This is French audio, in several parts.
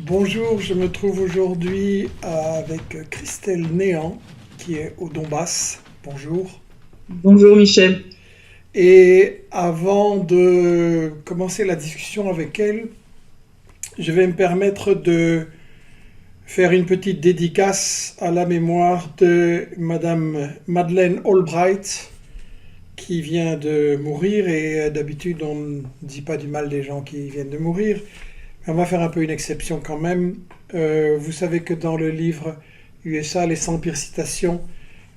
Bonjour, je me trouve aujourd'hui avec Christelle Néant, qui est au Donbass. Bonjour. Bonjour Michel. Et avant de commencer la discussion avec elle, je vais me permettre de faire une petite dédicace à la mémoire de Madame Madeleine Albright, qui vient de mourir. Et d'habitude, on ne dit pas du mal des gens qui viennent de mourir. On va faire un peu une exception quand même. Vous savez que dans le livre USA, les 100 pires citations,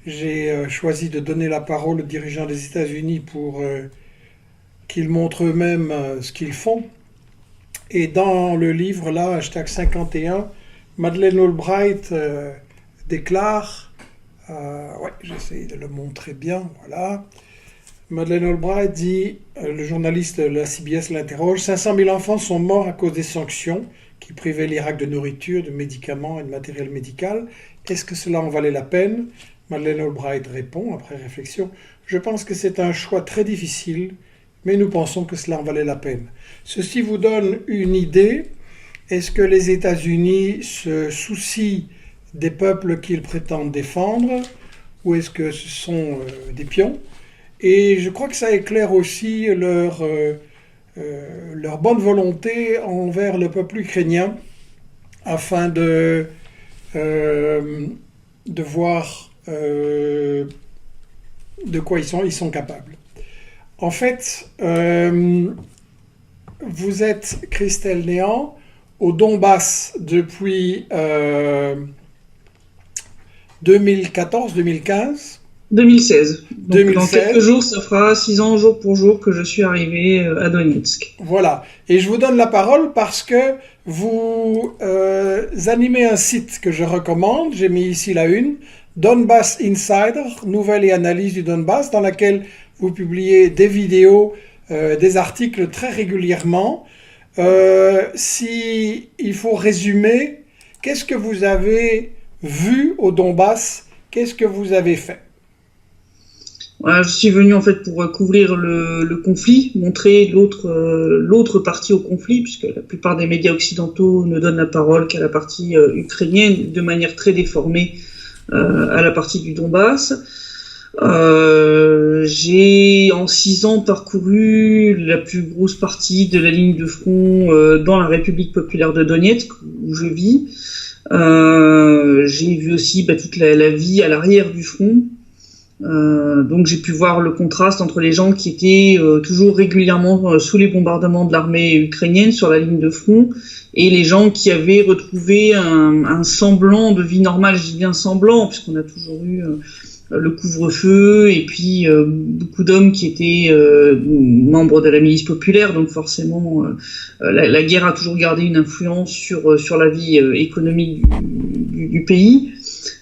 j'ai choisi de donner la parole aux dirigeants des États-Unis pour qu'ils montrent eux-mêmes ce qu'ils font. Et dans le livre, là, hashtag 51, Madeleine Albright déclare, ouais, j'essaie de le montrer bien, voilà. Madeleine Albright dit, le journaliste de la CBS l'interroge, 500 000 enfants sont morts à cause des sanctions qui privaient l'Irak de nourriture, de médicaments et de matériel médical. Est-ce que cela en valait la peine? Madeleine Albright répond, après réflexion, je pense que c'est un choix très difficile, mais nous pensons que cela en valait la peine. Ceci vous donne une idée. Est-ce que les États-Unis se soucient des peuples qu'ils prétendent défendre, ou est-ce que ce sont des pions? Et je crois que ça éclaire aussi leur bonne volonté envers le peuple ukrainien afin de voir de quoi ils sont capables. En fait, vous êtes Christelle Néant au Donbass depuis 2014-2015. 2016. Donc 2016. Dans quelques jours, ça fera 6 ans jour pour jour que je suis arrivé à Donetsk. Voilà. Et je vous donne la parole parce que vous animez un site que je recommande. J'ai mis ici la une. Donbass Insider, nouvelle et analyse du Donbass, dans laquelle vous publiez des vidéos, des articles très régulièrement. Si il faut résumer, qu'est-ce que vous avez vu au Donbass? Qu'est-ce que vous avez fait? Voilà, je suis venu en fait pour couvrir le conflit, montrer l'autre partie au conflit, puisque la plupart des médias occidentaux ne donnent la parole qu'à la partie ukrainienne, de manière très déformée à la partie du Donbass. J'ai en 6 ans parcouru la plus grosse partie de la ligne de front dans la République populaire de Donetsk, où je vis. J'ai vu aussi toute la vie à l'arrière du front. Donc j'ai pu voir le contraste entre les gens qui étaient toujours régulièrement sous les bombardements de l'armée ukrainienne sur la ligne de front et les gens qui avaient retrouvé un semblant de vie normale. Je dis bien semblant puisqu'on a toujours eu le couvre-feu et puis beaucoup d'hommes qui étaient membres de la milice populaire, donc forcément la guerre a toujours gardé une influence sur la vie économique du pays.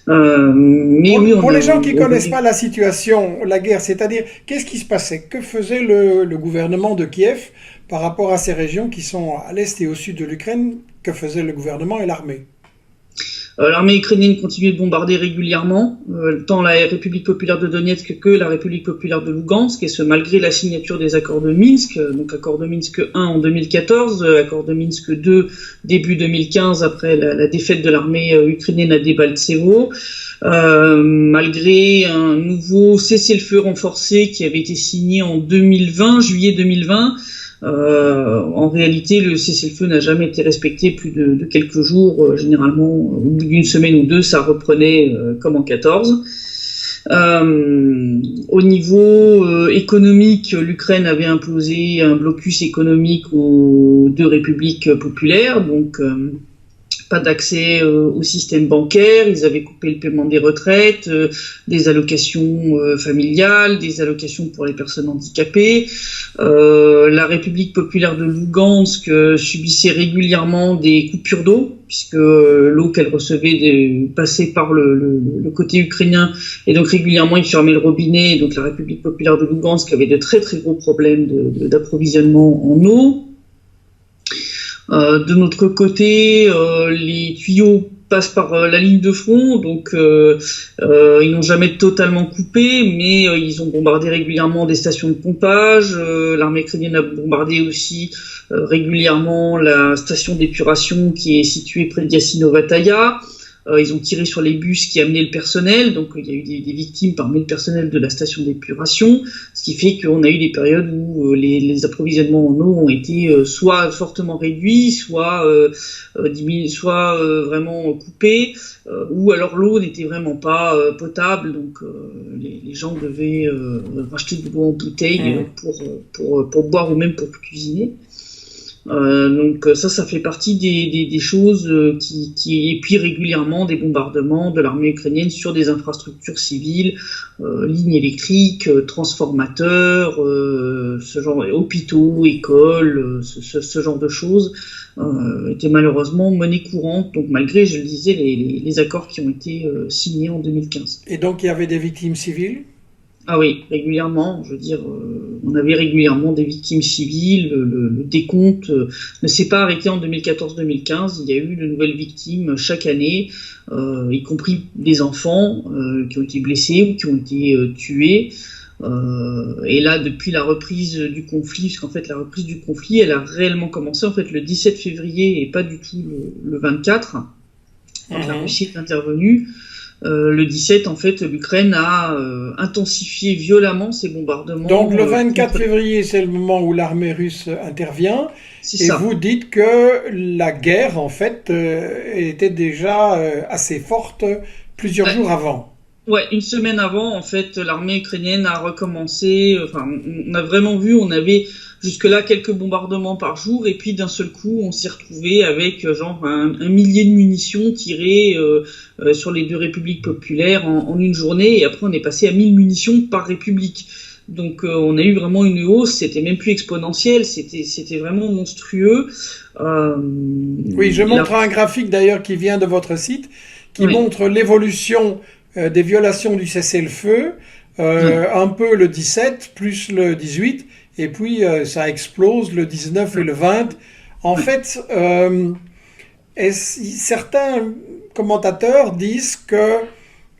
Pour les gens qui ne connaissent pas la situation, la guerre, c'est-à-dire qu'est-ce qui se passait? Que faisait le gouvernement de Kiev par rapport à ces régions qui sont à l'est et au sud de l'Ukraine? Que faisait le gouvernement et l'armée? L'armée ukrainienne continuait de bombarder régulièrement, tant la République populaire de Donetsk que la République populaire de Lugansk, et ce malgré la signature des accords de Minsk, donc accord de Minsk 1 en 2014, accord de Minsk 2 début 2015 après la défaite de l'armée ukrainienne à Debaltsevo, malgré un nouveau cessez-le-feu renforcé qui avait été signé en 2020, juillet 2020. En réalité, le cessez-le-feu n'a jamais été respecté plus de quelques jours. Généralement, au bout d'une semaine ou deux, ça reprenait comme en 14. Au niveau économique, l'Ukraine avait imposé un blocus économique aux deux républiques populaires, donc pas d'accès au système bancaire, ils avaient coupé le paiement des retraites, des allocations familiales, des allocations pour les personnes handicapées. La République populaire de Lugansk subissait régulièrement des coupures d'eau, puisque l'eau qu'elle recevait passait par le côté ukrainien, et donc régulièrement ils fermaient le robinet, et donc la République populaire de Lugansk avait de très très gros problèmes d'approvisionnement en eau. De notre côté, les tuyaux passe par la ligne de front, donc ils n'ont jamais totalement coupé, mais ils ont bombardé régulièrement des stations de pompage. L'armée ukrainienne a bombardé aussi régulièrement la station d'épuration qui est située près de Yassinovataïa. Ils ont tiré sur les bus qui amenaient le personnel, donc il y a eu des victimes parmi le personnel de la station d'épuration, ce qui fait qu'on a eu des périodes où les approvisionnements en eau ont été soit fortement réduits, soit vraiment coupés, ou alors l'eau n'était vraiment pas potable, donc les gens devaient racheter de l'eau en bouteille pour boire ou même pour cuisiner. Donc ça fait partie des choses et puis régulièrement des bombardements de l'armée ukrainienne sur des infrastructures civiles, lignes électriques, transformateurs, ce genre, hôpitaux, écoles, ce genre de choses étaient malheureusement monnaie courante. Donc malgré, je le disais, les accords qui ont été signés en 2015. Et donc il y avait des victimes civiles? Ah oui, régulièrement. Je veux dire, on avait régulièrement des victimes civiles. Le décompte ne s'est pas arrêté en 2014-2015. Il y a eu de nouvelles victimes chaque année, y compris des enfants qui ont été blessés ou qui ont été tués. Et là, depuis la reprise du conflit, parce qu'en fait, la reprise du conflit, elle a réellement commencé en fait le 17 février et pas du tout le 24, quand la Russie est intervenue. Le 17, en fait, l'Ukraine a intensifié violemment ses bombardements. Donc le 24 février, c'est le moment où l'armée russe intervient. C'est et ça. Vous dites que la guerre, en fait, était déjà assez forte plusieurs jours avant. Ouais, une semaine avant, en fait, l'armée ukrainienne a recommencé. Enfin, on a vraiment vu, on avait jusque-là quelques bombardements par jour, et puis d'un seul coup, on s'est retrouvé avec genre un millier de munitions tirées sur les deux républiques populaires en une journée, et après on est passé à 1000 munitions par république. Donc on a eu vraiment une hausse, c'était même plus exponentiel, c'était vraiment monstrueux. Oui, je montre un graphique d'ailleurs qui vient de votre site, qui montre l'évolution des violations du cessez-le-feu, un peu le 17 plus le 18, et puis ça explose le 19 et le 20. En fait, certains commentateurs disent que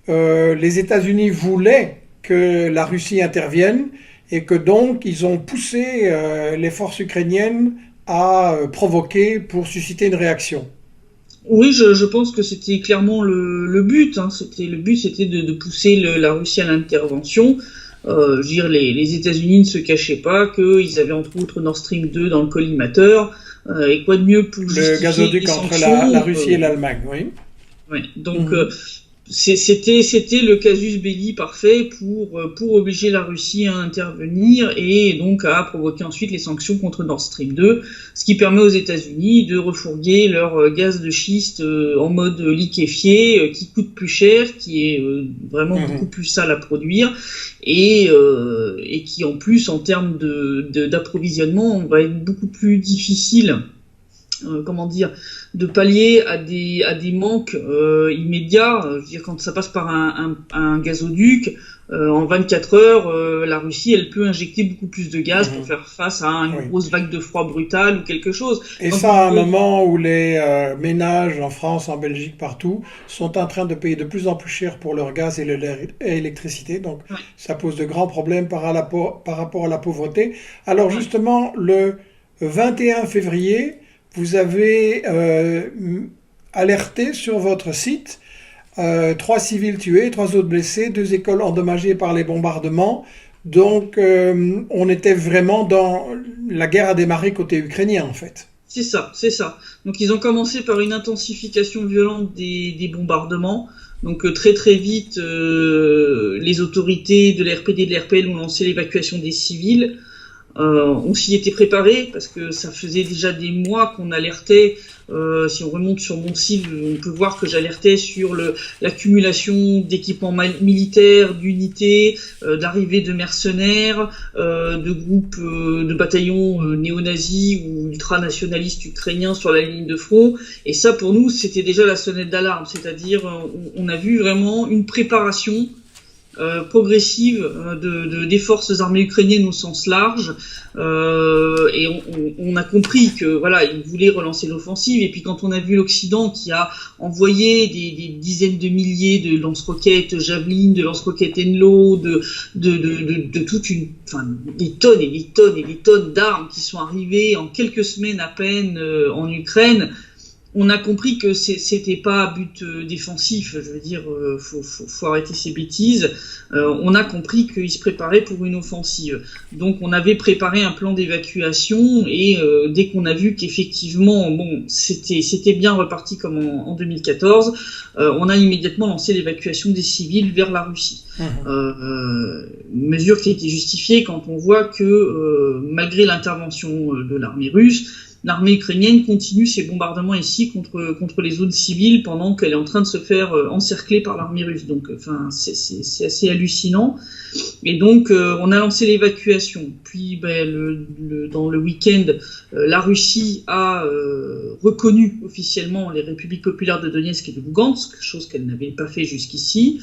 les États-Unis voulaient que la Russie intervienne et que donc ils ont poussé les forces ukrainiennes à provoquer pour susciter une réaction. Oui, je pense que c'était clairement le but. Hein. Le but, c'était de pousser la Russie à l'intervention. Je veux dire, les États-Unis ne se cachaient pas qu'ils avaient entre autres Nord Stream 2 dans le collimateur. Et quoi de mieux pour justifier le gazoduc entre la Russie et l'Allemagne, oui. Ouais, donc c'était le casus belli parfait pour obliger la Russie à intervenir et donc à provoquer ensuite les sanctions contre Nord Stream 2, ce qui permet aux États-Unis de refourguer leur gaz de schiste en mode liquéfié, qui coûte plus cher, qui est vraiment beaucoup plus sale à produire et qui en plus en termes d'approvisionnement va être beaucoup plus difficile. De pallier à des manques immédiats. Je veux dire, quand ça passe par un gazoduc, en 24 heures, la Russie, elle peut injecter beaucoup plus de gaz pour faire face à une grosse vague de froid brutale ou quelque chose. Et ça, à un moment où les ménages en France, en Belgique, partout, sont en train de payer de plus en plus cher pour leur gaz et l'électricité. Donc, ça pose de grands problèmes par rapport à la pauvreté. Alors, justement, le 21 février, vous avez alerté sur votre site 3 civils tués, 3 autres blessés, 2 écoles endommagées par les bombardements. Donc on était vraiment dans... La guerre a démarré côté ukrainien en fait. C'est ça. Donc ils ont commencé par une intensification violente des bombardements. Donc très très vite, les autorités de l'RPD et de l'RPL ont lancé l'évacuation des civils. On s'y était préparé parce que ça faisait déjà des mois qu'on alertait. Si on remonte sur mon site, on peut voir que j'alertais sur l'accumulation d'équipements militaires, d'unités, d'arrivée de mercenaires, de groupes, de bataillons néo-nazis ou ultranationalistes ukrainiens sur la ligne de front. Et ça, pour nous, c'était déjà la sonnette d'alarme. C'est-à-dire, on a vu vraiment une préparation progressive des forces armées ukrainiennes au sens large, et on a compris que voilà, ils voulaient relancer l'offensive. Et puis quand on a vu l'Occident qui a envoyé des dizaines de milliers de lance-roquettes Javelin, de lance-roquettes Enlo, de toute une, enfin, des tonnes et des tonnes et des tonnes d'armes qui sont arrivées en quelques semaines à peine en Ukraine, on a compris que c'était pas à but défensif. Je veux dire, faut arrêter ces bêtises. On a compris qu'ils se préparaient pour une offensive. Donc on avait préparé un plan d'évacuation, et dès qu'on a vu qu'effectivement, bon, c'était bien reparti comme en 2014, on a immédiatement lancé l'évacuation des civils vers la Russie. Mesure qui a été justifiée quand on voit que malgré l'intervention de l'armée russe, l'armée ukrainienne continue ses bombardements ici contre les zones civiles pendant qu'elle est en train de se faire encercler par l'armée russe. Donc, enfin, c'est assez hallucinant. Et donc, on a lancé l'évacuation. Puis, dans le week-end, la Russie a reconnu officiellement les républiques populaires de Donetsk et de Lugansk, chose qu'elle n'avait pas fait jusqu'ici.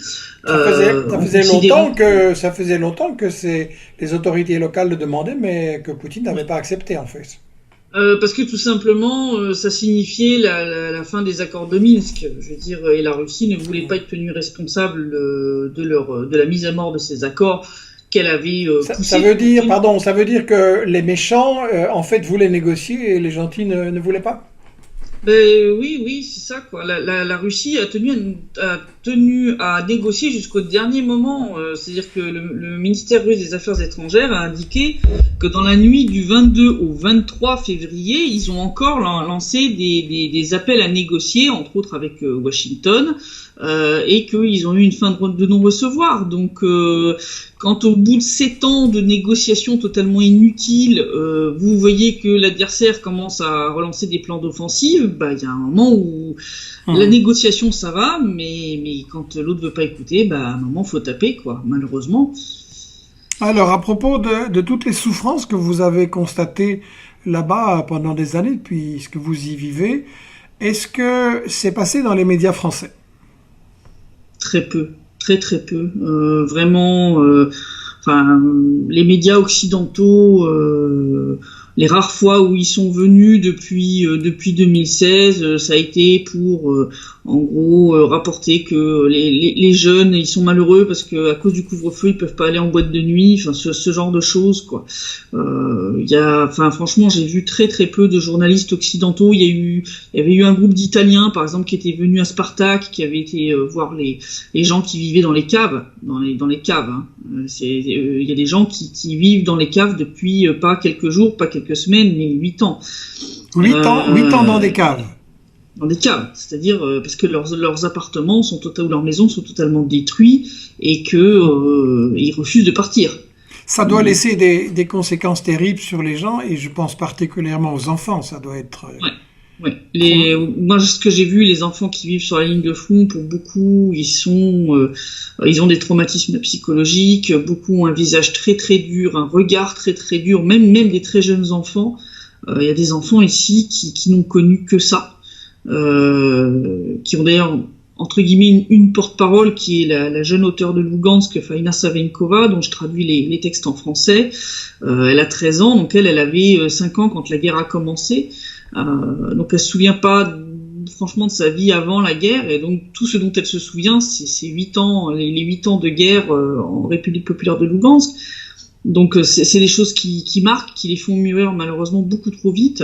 Ça faisait longtemps que les autorités locales le demandaient, mais que Poutine n'avait pas accepté, en fait. Parce que tout simplement, ça signifiait la fin des accords de Minsk. Je veux dire, et la Russie ne voulait pas être tenue responsable de la mise à mort de ces accords qu'elle avait poussés. Ça veut dire que les méchants, en fait, voulaient négocier et les gentils ne voulaient pas? Oui, c'est ça, quoi. La Russie a tenu à négocier jusqu'au dernier moment. C'est-à-dire que le ministère russe des Affaires étrangères a indiqué que dans la nuit du 22 au 23 février, ils ont encore lancé des appels à négocier, entre autres avec Washington, et qu'ils ont eu une fin de non-recevoir. Donc, quand au bout de 7 ans de négociations totalement inutiles, vous voyez que l'adversaire commence à relancer des plans d'offensive, il y a un moment où la négociation ça va, mais quand l'autre veut pas écouter, à un moment faut taper, quoi, malheureusement. Alors, à propos de toutes les souffrances que vous avez constatées là-bas pendant des années, puisque vous y vivez, est-ce que c'est passé dans les médias français? Très peu. Très peu. Vraiment, les médias occidentaux, les rares fois où ils sont venus depuis 2016, ça a été pour, en gros, rapporter que les jeunes, ils sont malheureux parce que à cause du couvre-feu, ils peuvent pas aller en boîte de nuit, enfin ce genre de choses, quoi. Franchement, j'ai vu très peu de journalistes occidentaux. Il y avait eu un groupe d'Italiens, par exemple, qui était venu à Spartak, qui avait été voir les gens qui vivaient dans les caves, dans les caves. Hein. Il y a des gens qui vivent dans les caves depuis pas quelques jours, pas quelques semaines, mais 8 ans. 8 ans dans des caves. Dans des caves, c'est-à-dire parce que leurs appartements ou leurs maisons sont totalement détruits et que ils refusent de partir. Ça doit laisser des conséquences terribles sur les gens, et je pense particulièrement aux enfants. Ça doit être. Ouais. Moi, ce que j'ai vu, les enfants qui vivent sur la ligne de front, pour beaucoup, ils ont des traumatismes psychologiques. Beaucoup ont un visage très dur, un regard très dur. Même des très jeunes enfants. Il y a des enfants ici qui n'ont connu que ça. Qui ont d'ailleurs entre guillemets une porte-parole qui est la jeune auteure de Lugansk, Faina Savenkova, dont je traduis les textes en français. Elle a 13 ans, donc elle avait 5 ans quand la guerre a commencé. Donc elle se souvient pas franchement de sa vie avant la guerre, et donc tout ce dont elle se souvient, c'est 8 ans, les 8 ans de guerre en République populaire de Lugansk. Donc c'est des choses qui marquent, qui les font mûrir malheureusement beaucoup trop vite.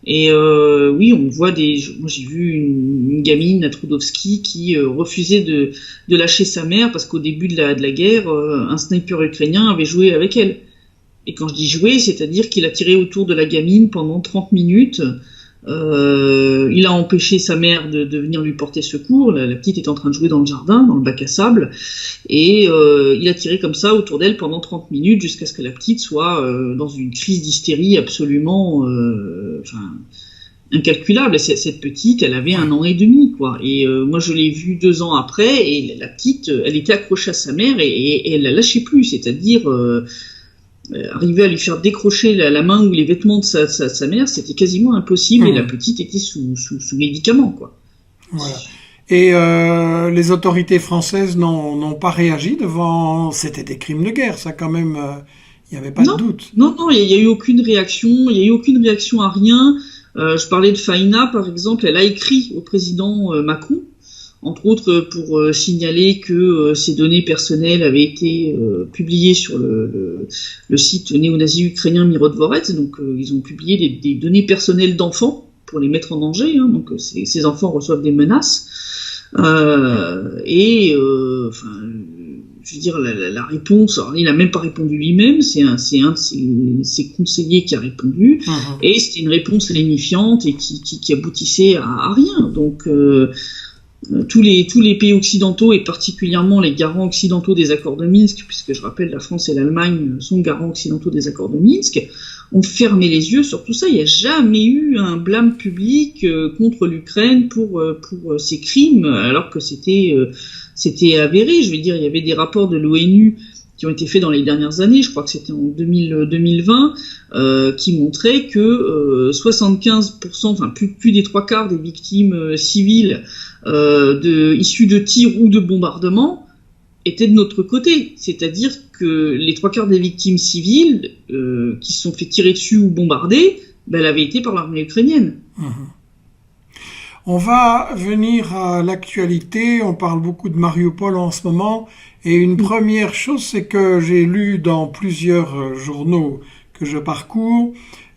Et oui, on voit moi j'ai vu une gamine à Trudovski qui refusait de lâcher sa mère parce qu'au début de la guerre, un sniper ukrainien avait joué avec elle. Et quand je dis jouer, c'est-à-dire qu'il a tiré autour de la gamine pendant 30 minutes. Il a empêché sa mère de venir lui porter secours. La petite est en train de jouer dans le jardin, dans le bac à sable, et il a tiré comme ça autour d'elle pendant 30 minutes jusqu'à ce que la petite soit dans une crise d'hystérie absolument incalculable. Cette petite, elle avait 1 an et demi, quoi. Et moi, je l'ai vue 2 ans après, et la petite, elle était accrochée à sa mère et elle la lâchait plus, c'est-à-dire arriver à lui faire décrocher la main ou les vêtements de sa mère, c'était quasiment impossible, et la petite était sous médicaments, quoi. Voilà. Et les autorités françaises n'ont pas réagi devant... C'était des crimes de guerre, ça quand même, il n'y avait pas de doute. Non, il n'y a eu aucune réaction, à rien. Je parlais de Faïna, par exemple, elle a écrit au président Macron, entre autres pour signaler que ces données personnelles avaient été publiées sur le site néo-nazi ukrainien Mirotvorets. Donc ils ont publié des données personnelles d'enfants pour les mettre en danger. Donc ces enfants reçoivent des menaces. Je veux dire, la réponse, alors, il n'a même pas répondu lui-même, c'est un de ses conseillers qui a répondu, et c'était une réponse lénifiante et qui aboutissait à rien. Donc tous les pays occidentaux, et particulièrement les garants occidentaux des accords de Minsk, puisque je rappelle, la France et l'Allemagne sont garants occidentaux des accords de Minsk, ont fermé les yeux sur tout ça. Il n'y a jamais eu un blâme public contre l'Ukraine pour ces crimes, alors que c'était avéré. Je veux dire, il y avait des rapports de l'ONU qui ont été faits dans les dernières années, je crois que c'était en 2020, qui montraient que 75%, enfin plus des 3/4 des victimes civiles issues de tirs ou de bombardements étaient de notre côté. C'est-à-dire que les 3/4 des victimes civiles qui se sont fait tirer dessus ou bombarder, elles avaient été par l'armée ukrainienne. On va venir à l'actualité. On parle beaucoup de Mariupol en ce moment. Et une première chose, c'est que j'ai lu dans plusieurs journaux que je parcours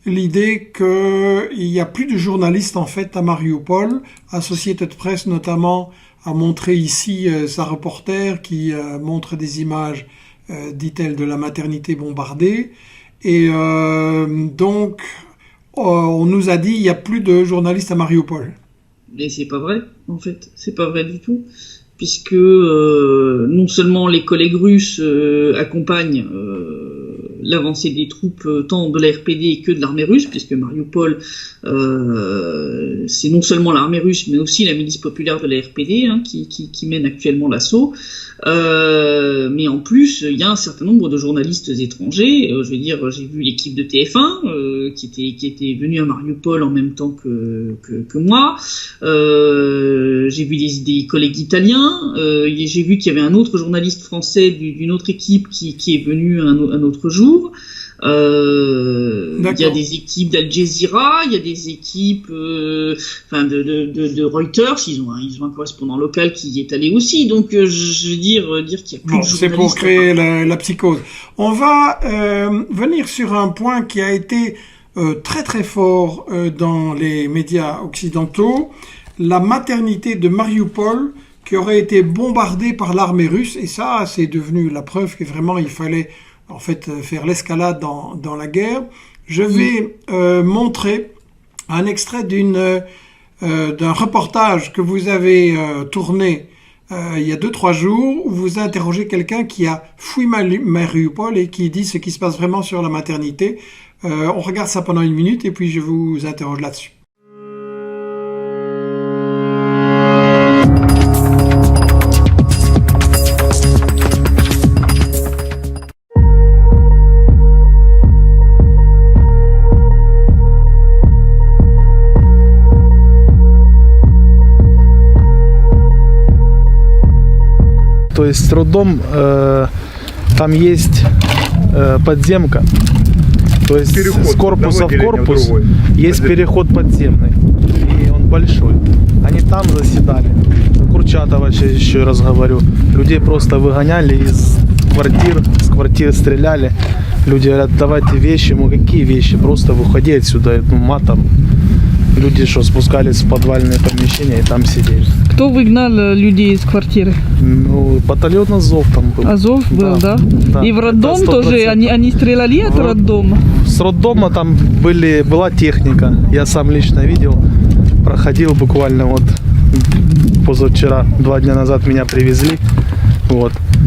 l'idée qu'il n'y a plus de journalistes en fait à Mariupol. Associated Press notamment a montré ici sa reporter qui montre des images, dit-elle, de la maternité bombardée. Et donc, on nous a dit qu'il n'y a plus de journalistes à Mariupol. Mais c'est pas vrai, en fait. C'est pas vrai du tout. Puisque non seulement les collègues russes accompagnent l'avancée des troupes tant de la RPD que de l'armée russe, puisque Mariupol, c'est non seulement l'armée russe, mais aussi la milice populaire de la RPD qui mène actuellement l'assaut. Mais en plus, il y a un certain nombre de journalistes étrangers. Je veux dire, j'ai vu l'équipe de TF1 qui était venue à Mariupol en même temps que moi. J'ai vu des collègues italiens. J'ai vu qu'il y avait un autre journaliste français d'une autre équipe qui est venu un autre jour. Il y a des équipes d'Al Jazeera, il y a des équipes de Reuters, ils ont un correspondant local qui y est allé aussi. Donc je veux dire qu'il y a plus de journalistes. C'est pour créer la psychose. On va venir sur un point qui a été très très fort dans les médias occidentaux, la maternité de Mariupol qui aurait été bombardée par l'armée russe, et ça c'est devenu la preuve que vraiment il fallait en fait faire l'escalade dans la guerre. Je vais montrer un extrait d'un reportage que vous avez tourné il y a 2-3 jours, où vous interrogez quelqu'un qui a fui Mariupol et qui dit ce qui se passe vraiment sur la maternité. On regarde ça pendant 1 minute et puis je vous interroge là-dessus. То есть роддом, там есть подземка, то есть переход, с корпуса в корпус есть переход подземный, и он большой. Они там заседали. Курчатова, еще раз говорю, людей просто выгоняли из квартир, с квартир стреляли. Люди говорят, давайте вещи, какие вещи, просто выходи отсюда, матом. Люди что, спускались в подвальные помещения и там сидели. Кто выгнал людей из квартиры? Батальон Азов там был. Азов был, да? И в роддом тоже они стреляли от роддома? С роддома там была техника. Я сам лично видел. Проходил буквально позавчера, 2 дня назад меня привезли.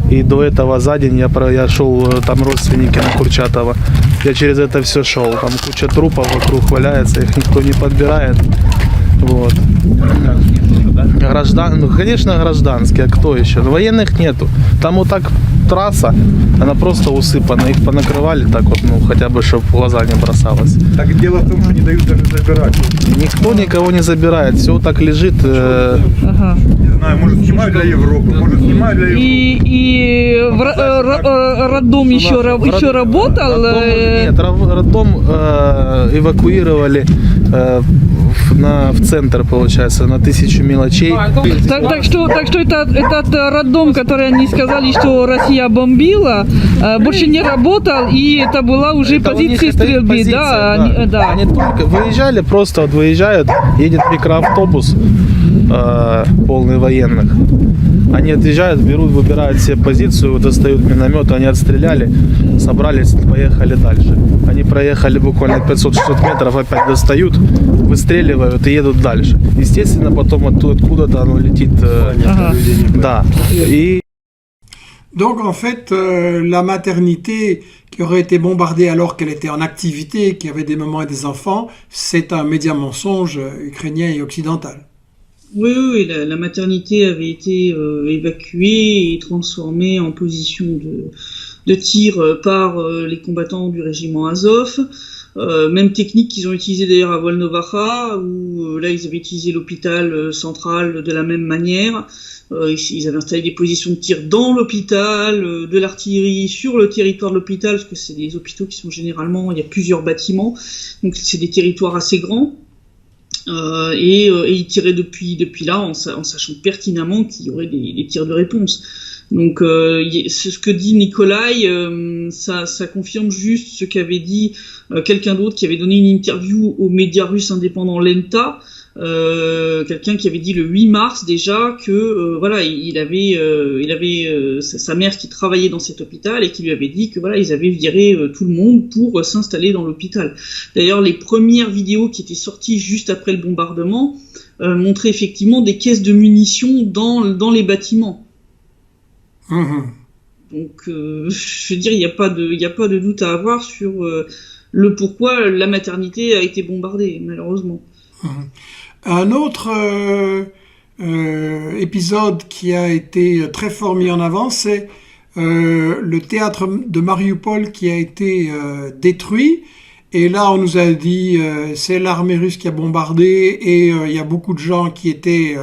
И до этого за день я шел, там родственники на Курчатова. Я через это все шел. Там куча трупов вокруг валяется, их никто не подбирает. Конечно, гражданские, а кто еще? Военных нету. Там так трасса, она просто усыпана. Их понакрывали так вот, ну, хотя бы, чтобы в глаза не бросалось. Так дело в том, что не дают даже забирать. Никто никого не забирает, все так лежит. Ага. Не знаю, может снимают для Европы, может снимают для Европы. И роддом еще работал? Нет, роддом эвакуировали в центр, получается, на 1000 мелочей. Так что этот роддом, который они сказали, что Россия бомбила, больше не работал, и это была уже позиция стрельбы, да? Да. Они только выезжали, просто вот выезжают, едет микроавтобус полный военных. Они отъезжают, берут, выбирают себе позицию, достают миномет, они отстреляли, собрались, поехали дальше. Они проехали буквально 500-600 метров, опять достают, выстреливают и едут дальше. Естественно, потом откуда-то оно летит. Да. И... Donc en fait, la maternité qui aurait été bombardée alors qu'elle était en activité, qui avait des mamans et des enfants, c'est un média mensonge ukrainien et occidental. Oui, la maternité avait été évacuée et transformée en position de tir par les combattants du régiment Azov. Même technique qu'ils ont utilisée d'ailleurs à Volnovacha, où là ils avaient utilisé l'hôpital central de la même manière. Ils avaient installé des positions de tir dans l'hôpital, de l'artillerie sur le territoire de l'hôpital, parce que c'est des hôpitaux qui sont généralement, il y a plusieurs bâtiments, donc c'est des territoires assez grands. Et ils tiraient depuis là en sachant pertinemment qu'il y aurait des tirs de réponse. Donc ce que dit Nikolai, ça confirme juste ce qu'avait dit quelqu'un d'autre qui avait donné une interview aux médias russes indépendants Lenta. Quelqu'un qui avait dit le 8 mars déjà que voilà, il avait sa mère qui travaillait dans cet hôpital et qui lui avait dit que voilà, ils avaient viré tout le monde pour s'installer dans l'hôpital. D'ailleurs, les premières vidéos qui étaient sorties juste après le bombardement montraient effectivement des caisses de munitions dans les bâtiments. Donc je veux dire, il y a pas de doute à avoir sur le pourquoi la maternité a été bombardée, malheureusement. Un autre épisode qui a été très fort mis en avant, c'est le théâtre de Mariupol qui a été détruit. Et là, on nous a dit c'est l'armée russe qui a bombardé et il y a beaucoup de gens qui étaient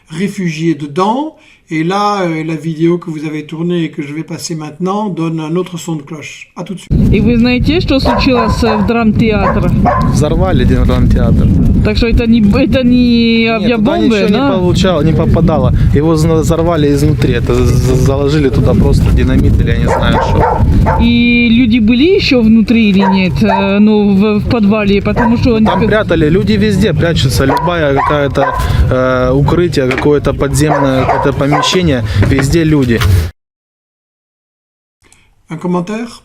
réfugiés dedans. Et là, la vidéo que vous avez tournée et que je vais passer maintenant donne un autre son de cloche. À tout de suite. И вы знаете, что случилось в драмтеатре? Взорвали драмтеатр. Так что это не авиабомбы, Нет, туда ничего не попадало. Его взорвали изнутри. Это заложили туда просто динамит или я не знаю что. И люди были еще внутри или нет? Ну, в подвале, потому что... Там прятали. Люди везде прячутся. Любая какая-то укрытие, какое-то подземное какое-то помещение, везде люди. Un commentaire?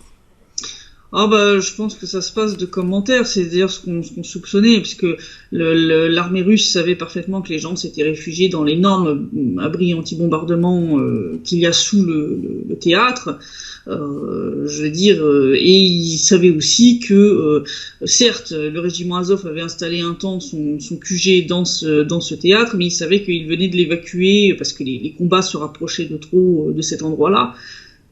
Ah bah, je pense que ça se passe de commentaires, c'est d'ailleurs ce qu'on soupçonnait, puisque l'armée russe savait parfaitement que les gens s'étaient réfugiés dans l'énorme abri anti-bombardement qu'il y a sous le théâtre. Je veux dire, et ils savaient aussi que, certes, le régiment Azov avait installé un temps son QG dans ce théâtre, mais ils savaient qu'ils venaient de l'évacuer parce que les combats se rapprochaient de trop de cet endroit-là.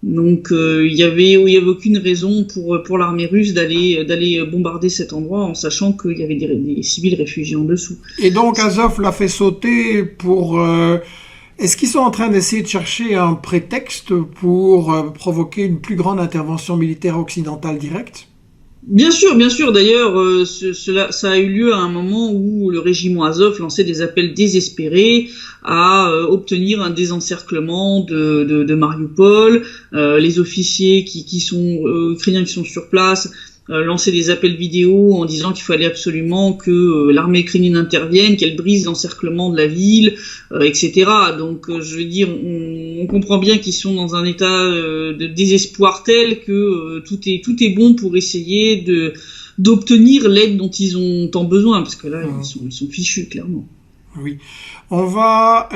Donc il y avait aucune raison pour l'armée russe d'aller bombarder cet endroit en sachant qu'il y avait des civils réfugiés en dessous. Et donc Azov l'a fait sauter pour... Est-ce qu'ils sont en train d'essayer de chercher un prétexte pour provoquer une plus grande intervention militaire occidentale directe ? Bien sûr. D'ailleurs, ça a eu lieu à un moment où le régiment Azov lançait des appels désespérés à obtenir un désencerclement de Mariupol. Les officiers qui sont ukrainiens qui sont sur place lançaient des appels vidéo en disant qu'il fallait absolument que l'armée ukrainienne intervienne, qu'elle brise l'encerclement de la ville, etc. Donc, je veux dire, on comprend bien qu'ils sont dans un état de désespoir tel que tout est bon pour essayer d'obtenir l'aide dont ils ont tant besoin, parce que là, ils sont fichus, clairement. Oui. On va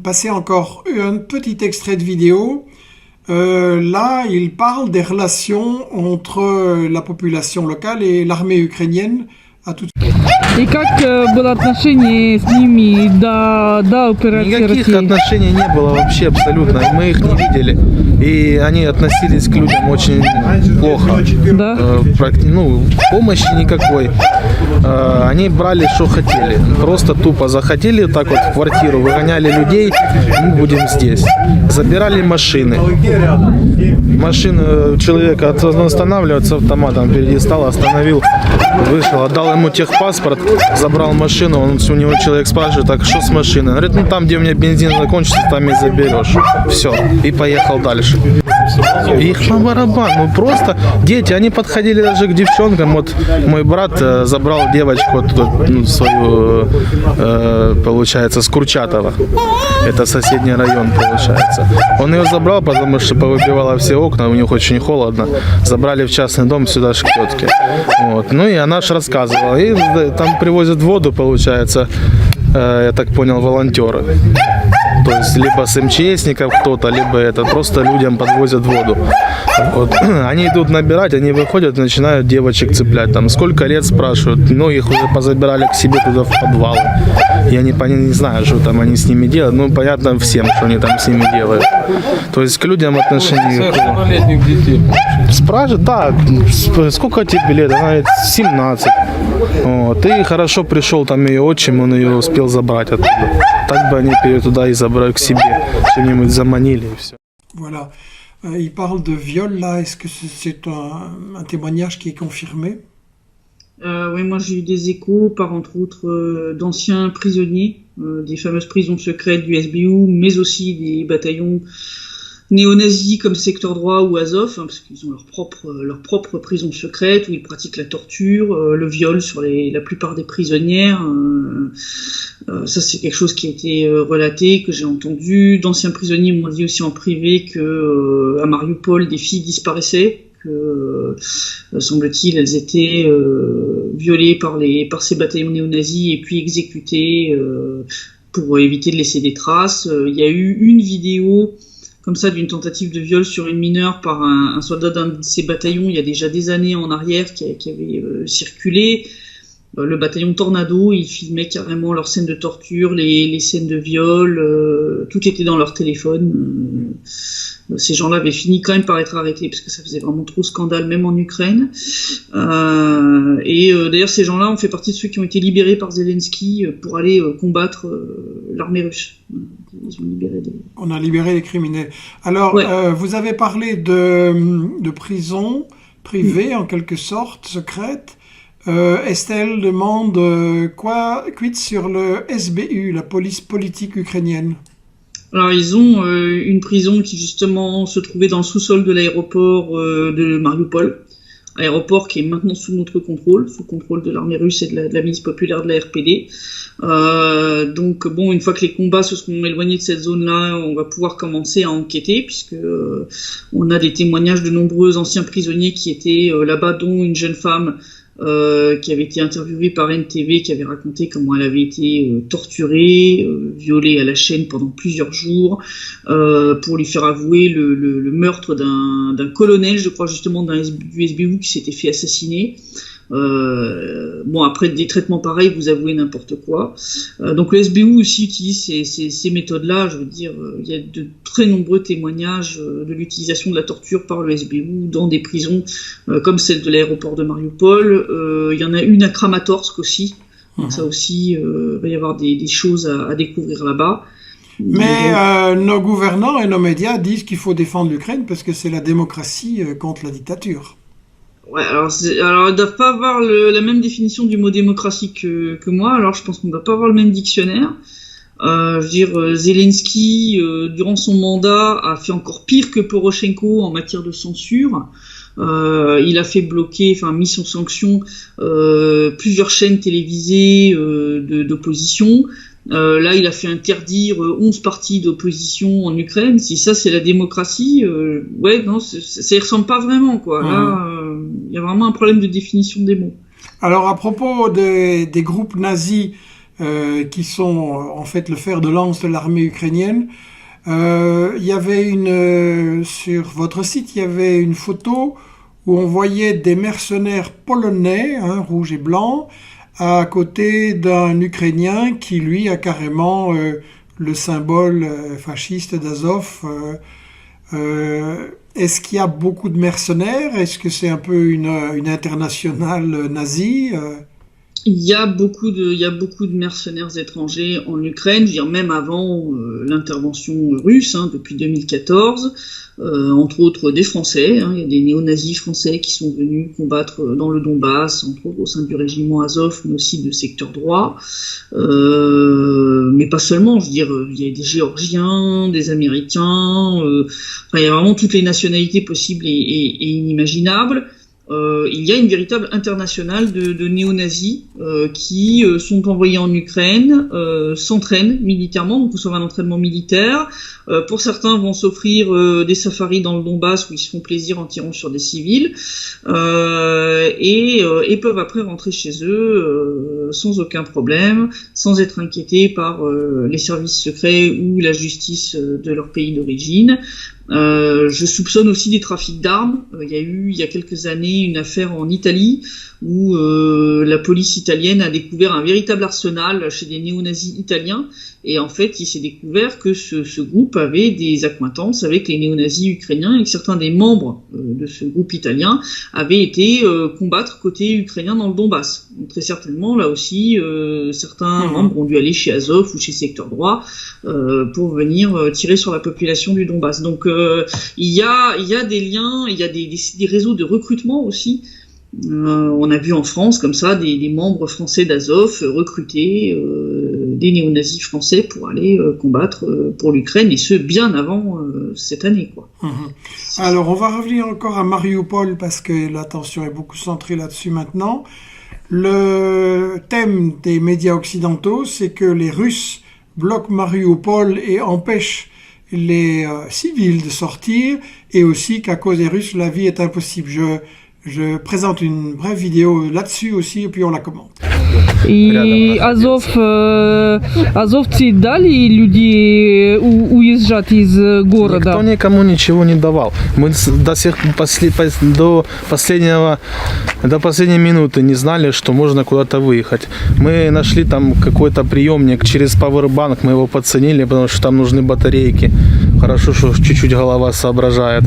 passer encore un petit extrait de vidéo. Là, il parle des relations entre la population locale et l'armée ukrainienne. À tout de suite. И как было отношение с ними до операции Никаких России? отношений не было вообще абсолютно. Мы их не видели. И они относились к людям очень плохо. Да? Ну, помощи никакой. Они брали, что хотели. Просто тупо заходили так вот в квартиру, выгоняли людей, мы будем здесь. Забирали машины. Машина человека останавливается автоматом, впереди стал, остановил, вышел, отдал ему техпаспорт, забрал машину, у него человек спрашивает, так что с машиной? Он говорит, ну там, где у меня бензин закончится, там и заберешь. Все, и поехал дальше. Их на барабан, ну просто дети, они подходили даже к девчонкам. Вот мой брат забрал девочку оттуда, ну, свою, получается, с Курчатова. Это соседний район, получается. Он ее забрал, потому что повыбивала все окна, у них очень холодно. Забрали в частный дом сюда ж к тетке. Вот. Ну и она ж рассказывала. И там привозят воду, получается, я так понял, волонтеры. То есть либо с МЧСников кто-то, либо это просто людям подвозят воду. Вот. Они идут набирать, они выходят, начинают девочек цеплять. Там сколько лет спрашивают, многих уже позабирали к себе туда в подвал. Я не знаю, что там они с ними делают. Ну, понятно всем, что они там с ними делают. То есть к людям отношение. Совершеннолетних детей. Спрашивают, да, сколько тебе лет? Она говорит, 17. Вот. И хорошо пришел там ее отчим, он ее успел забрать оттуда. Так бы они ее туда и забрали к себе, что-нибудь заманили и все. Voilà. Il parle de viol là. Est-ce que c'est un témoignage qui est confirmé? Oui, moi j'ai eu des échos par entre autres d'anciens prisonniers, des fameuses prisons secrètes du SBU, mais aussi des bataillons néo-nazis comme Secteur Droit ou Azov, hein, parce qu'ils ont leur propre prison secrète où ils pratiquent la torture, le viol sur la plupart des prisonnières. Ça c'est quelque chose qui a été relaté, que j'ai entendu. D'anciens prisonniers m'ont dit aussi en privé que à Mariupol des filles disparaissaient, que semble-t-il elles étaient violées par ces bataillons néo-nazis et puis exécutées pour éviter de laisser des traces. Il y a eu une vidéo comme ça d'une tentative de viol sur une mineure par un soldat d'un de ces bataillons il y a déjà des années en arrière qui avait circulé. Le bataillon Tornado, ils filmaient carrément leurs scènes de torture, les scènes de viol, tout était dans leur téléphone. Ces gens-là avaient fini quand même par être arrêtés parce que ça faisait vraiment trop scandale, même en Ukraine. D'ailleurs, ces gens-là ont fait partie de ceux qui ont été libérés par Zelensky pour aller combattre l'armée russe. Ils ont libéré On a libéré les criminels. Alors, ouais. Vous avez parlé de prison privée, en quelque sorte, secrète. Estelle demande quid sur le SBU, la police politique ukrainienne. Alors ils ont une prison qui justement se trouvait dans le sous-sol de l'aéroport de Mariupol, aéroport qui est maintenant sous notre contrôle, sous contrôle de l'armée russe et de la milice populaire de la RPD. Donc bon, une fois que les combats se seront éloignés de cette zone-là, on va pouvoir commencer à enquêter puisque on a des témoignages de nombreux anciens prisonniers qui étaient là-bas, dont une jeune femme qui avait été interviewée par NTV, qui avait raconté comment elle avait été torturée, violée à la chaîne pendant plusieurs jours, pour lui faire avouer le meurtre d'un colonel, je crois justement du SBU qui s'était fait assassiner. Bon, après des traitements pareils, vous avouez n'importe quoi. Donc le SBU aussi utilise ces méthodes-là. Je veux dire, il y a de très nombreux témoignages de l'utilisation de la torture par le SBU dans des prisons comme celle de l'aéroport de Mariupol. Il y en a une à Kramatorsk aussi. Donc ça aussi, va y avoir des choses à découvrir là-bas. Mais nos gouvernants et nos médias disent qu'il faut défendre l'Ukraine parce que c'est la démocratie contre la dictature. Ouais, alors ils doivent pas avoir la même définition du mot démocratie que moi, alors je pense qu'on ne doit pas avoir le même dictionnaire. Je veux dire, Zelensky, durant son mandat, a fait encore pire que Poroshenko en matière de censure. Il a fait bloquer, mis sous sanction plusieurs chaînes télévisées d'opposition. Là, il a fait interdire 11 partis d'opposition en Ukraine. Si ça, c'est la démocratie, ouais, non, ça y ressemble pas vraiment, quoi. Là, il y a vraiment un problème de définition des mots. Alors, à propos des groupes nazis qui sont en fait le fer de lance de l'armée ukrainienne, il y avait sur votre site, il y avait une photo où on voyait des mercenaires polonais, rouges et blancs, à côté d'un Ukrainien qui, lui, a carrément le symbole fasciste d'Azov. Est-ce qu'il y a beaucoup de mercenaires? Est-ce que c'est un peu une internationale nazie? Il y a beaucoup de mercenaires étrangers en Ukraine, je veux dire même avant l'intervention russe, depuis 2014, entre autres des Français, il y a des néo-nazis français qui sont venus combattre dans le Donbass, entre autres au sein du régiment Azov, mais aussi de secteur droit, mais pas seulement, je veux dire, il y a des Géorgiens, des Américains, il y a vraiment toutes les nationalités possibles et inimaginables. Il y a une véritable internationale de néo-nazis qui sont envoyés en Ukraine, s'entraînent militairement, donc reçoivent un entraînement militaire. Pour certains vont s'offrir des safaris dans le Donbass où ils se font plaisir en tirant sur des civils et peuvent après rentrer chez eux sans aucun problème, sans être inquiétés par les services secrets ou la justice de leur pays d'origine. Je soupçonne aussi des trafics d'armes. Il y a eu, il y a quelques années, une affaire en Italie où la police italienne a découvert un véritable arsenal chez des néo-nazis italiens. Et en fait, il s'est découvert que ce groupe avait des accointances avec les néo-nazis ukrainiens et que certains des membres de ce groupe italien avaient été combattre côté ukrainien dans le Donbass. Donc, très certainement, là aussi, certains membres ont dû aller chez Azov ou chez Secteur Droit pour venir tirer sur la population du Donbass. Donc, il y a des liens, il y a des réseaux de recrutement aussi. On a vu en France comme ça des membres français d'Azov recruter des néo-nazis français pour aller combattre pour l'Ukraine, et ce bien avant cette année, quoi. Alors on va revenir encore à Mariupol parce que l'attention est beaucoup centrée là-dessus maintenant. Le thème des médias occidentaux, c'est que les Russes bloquent Mariupol et empêchent les civils de sortir, et aussi qu'à cause des Russes, la vie est impossible. Je présente une brève vidéo là-dessus aussi, et puis on la commente. И азовцы дали людей уезжать из города? Никто никому ничего не давал. Мы до последней минуты не знали, что можно куда-то выехать. Мы нашли там какой-то приемник через Powerbank, мы его подценили, потому что там нужны батарейки. Хорошо, что чуть-чуть голова соображает.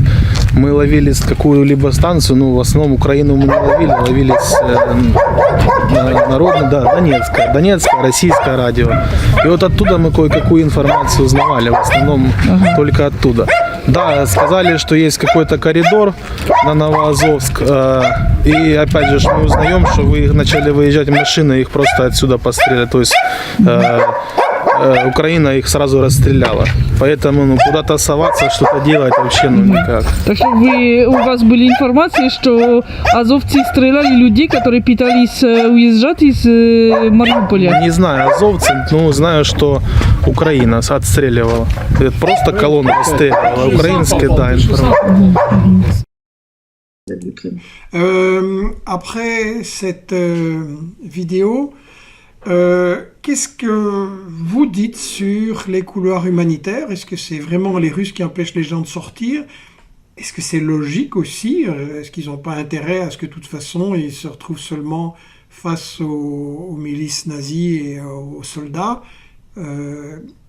Мы ловили какую-либо станцию, в основном Украину мы не ловили народную, Донецкое, российское радио. И вот оттуда мы кое-какую информацию узнавали, в основном только оттуда. Да, сказали, что есть какой-то коридор на Новоазовск, и опять же мы узнаем, что вы начали выезжать машины, их просто отсюда постреляли, то есть Украина их сразу расстреляла. Поэтому куда-то соваться, что-то делать вообще никак. Так что у вас были информации, что азовцы стреляли людей, которые пытались уезжать из Мариуполя? Не знаю азовцы, но знаю, что Украина отстреливала. Это просто колонна расстреливала. Украинская, да, информация. Après cette vidéo, qu'est-ce que vous dites sur les couloirs humanitaires? Est-ce que c'est vraiment les Russes qui empêchent les gens de sortir? Est-ce que c'est logique aussi? Est-ce qu'ils n'ont pas intérêt à ce que de toute façon ils se retrouvent seulement face aux milices nazies et aux soldats?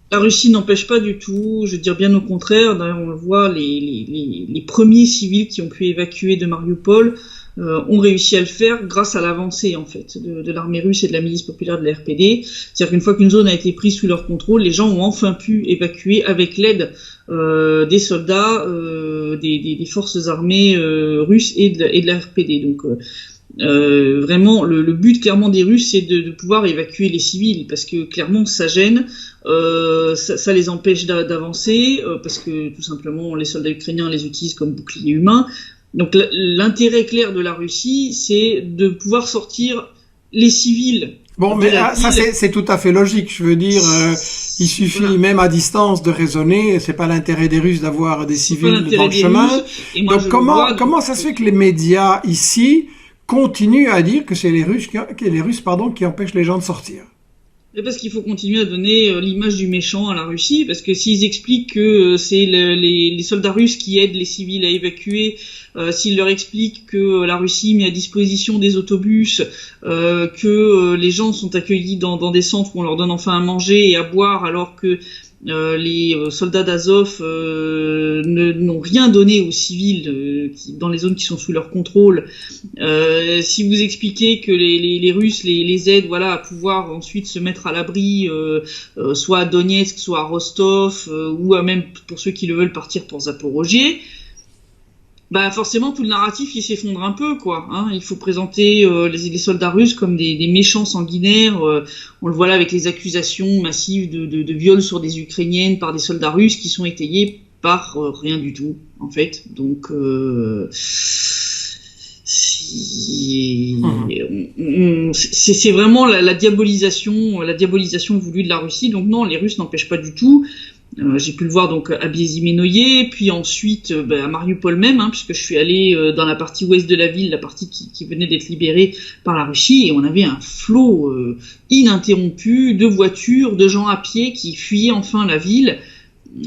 La Russie n'empêche pas du tout, je veux dire bien au contraire. D'ailleurs, on le voit, les premiers civils qui ont pu évacuer de Mariupol ont réussi à le faire grâce à l'avancée en fait de l'armée russe et de la milice populaire de la RPD. C'est-à-dire qu'une fois qu'une zone a été prise sous leur contrôle, les gens ont enfin pu évacuer avec l'aide des soldats, des forces armées russes et de la RPD. Donc vraiment, le but clairement des Russes, c'est de pouvoir évacuer les civils, parce que clairement ça gêne, ça les empêche d'avancer, parce que tout simplement les soldats ukrainiens les utilisent comme bouclier humain. Donc l'intérêt clair de la Russie, c'est de pouvoir sortir les civils. Bon, mais ça c'est tout à fait logique. Je veux dire, il suffit même à distance de raisonner. C'est pas l'intérêt des Russes d'avoir des civils dans le chemin. Donc comment ça se fait que les médias ici continuent à dire que c'est les Russes qui empêchent les gens de sortir? Et parce qu'il faut continuer à donner l'image du méchant à la Russie, parce que s'ils expliquent que c'est les soldats russes qui aident les civils à évacuer, s'ils leur expliquent que la Russie met à disposition des autobus, que les gens sont accueillis dans des centres où on leur donne enfin à manger et à boire, alors que les soldats d'Azov n'ont rien donné aux civils dans les zones qui sont sous leur contrôle. Si vous expliquez que les Russes les aident, voilà, à pouvoir ensuite se mettre à l'abri, soit à Donetsk, soit à Rostov, ou à même pour ceux qui le veulent partir pour Zaporojié, bah forcément tout le narratif il s'effondre un peu, quoi. Hein. Il faut présenter les soldats russes comme des méchants sanguinaires. On le voit là avec les accusations massives de viols sur des Ukrainiennes par des soldats russes qui sont étayées par rien du tout, en fait. Donc c'est vraiment la diabolisation voulue de la Russie. Donc non, les Russes n'empêchent pas du tout. J'ai pu le voir donc à Biezi-Menoye, puis ensuite à Mariupol même, puisque je suis allé dans la partie ouest de la ville, la partie qui venait d'être libérée par la Russie, et on avait un flot ininterrompu de voitures, de gens à pied qui fuyaient enfin la ville,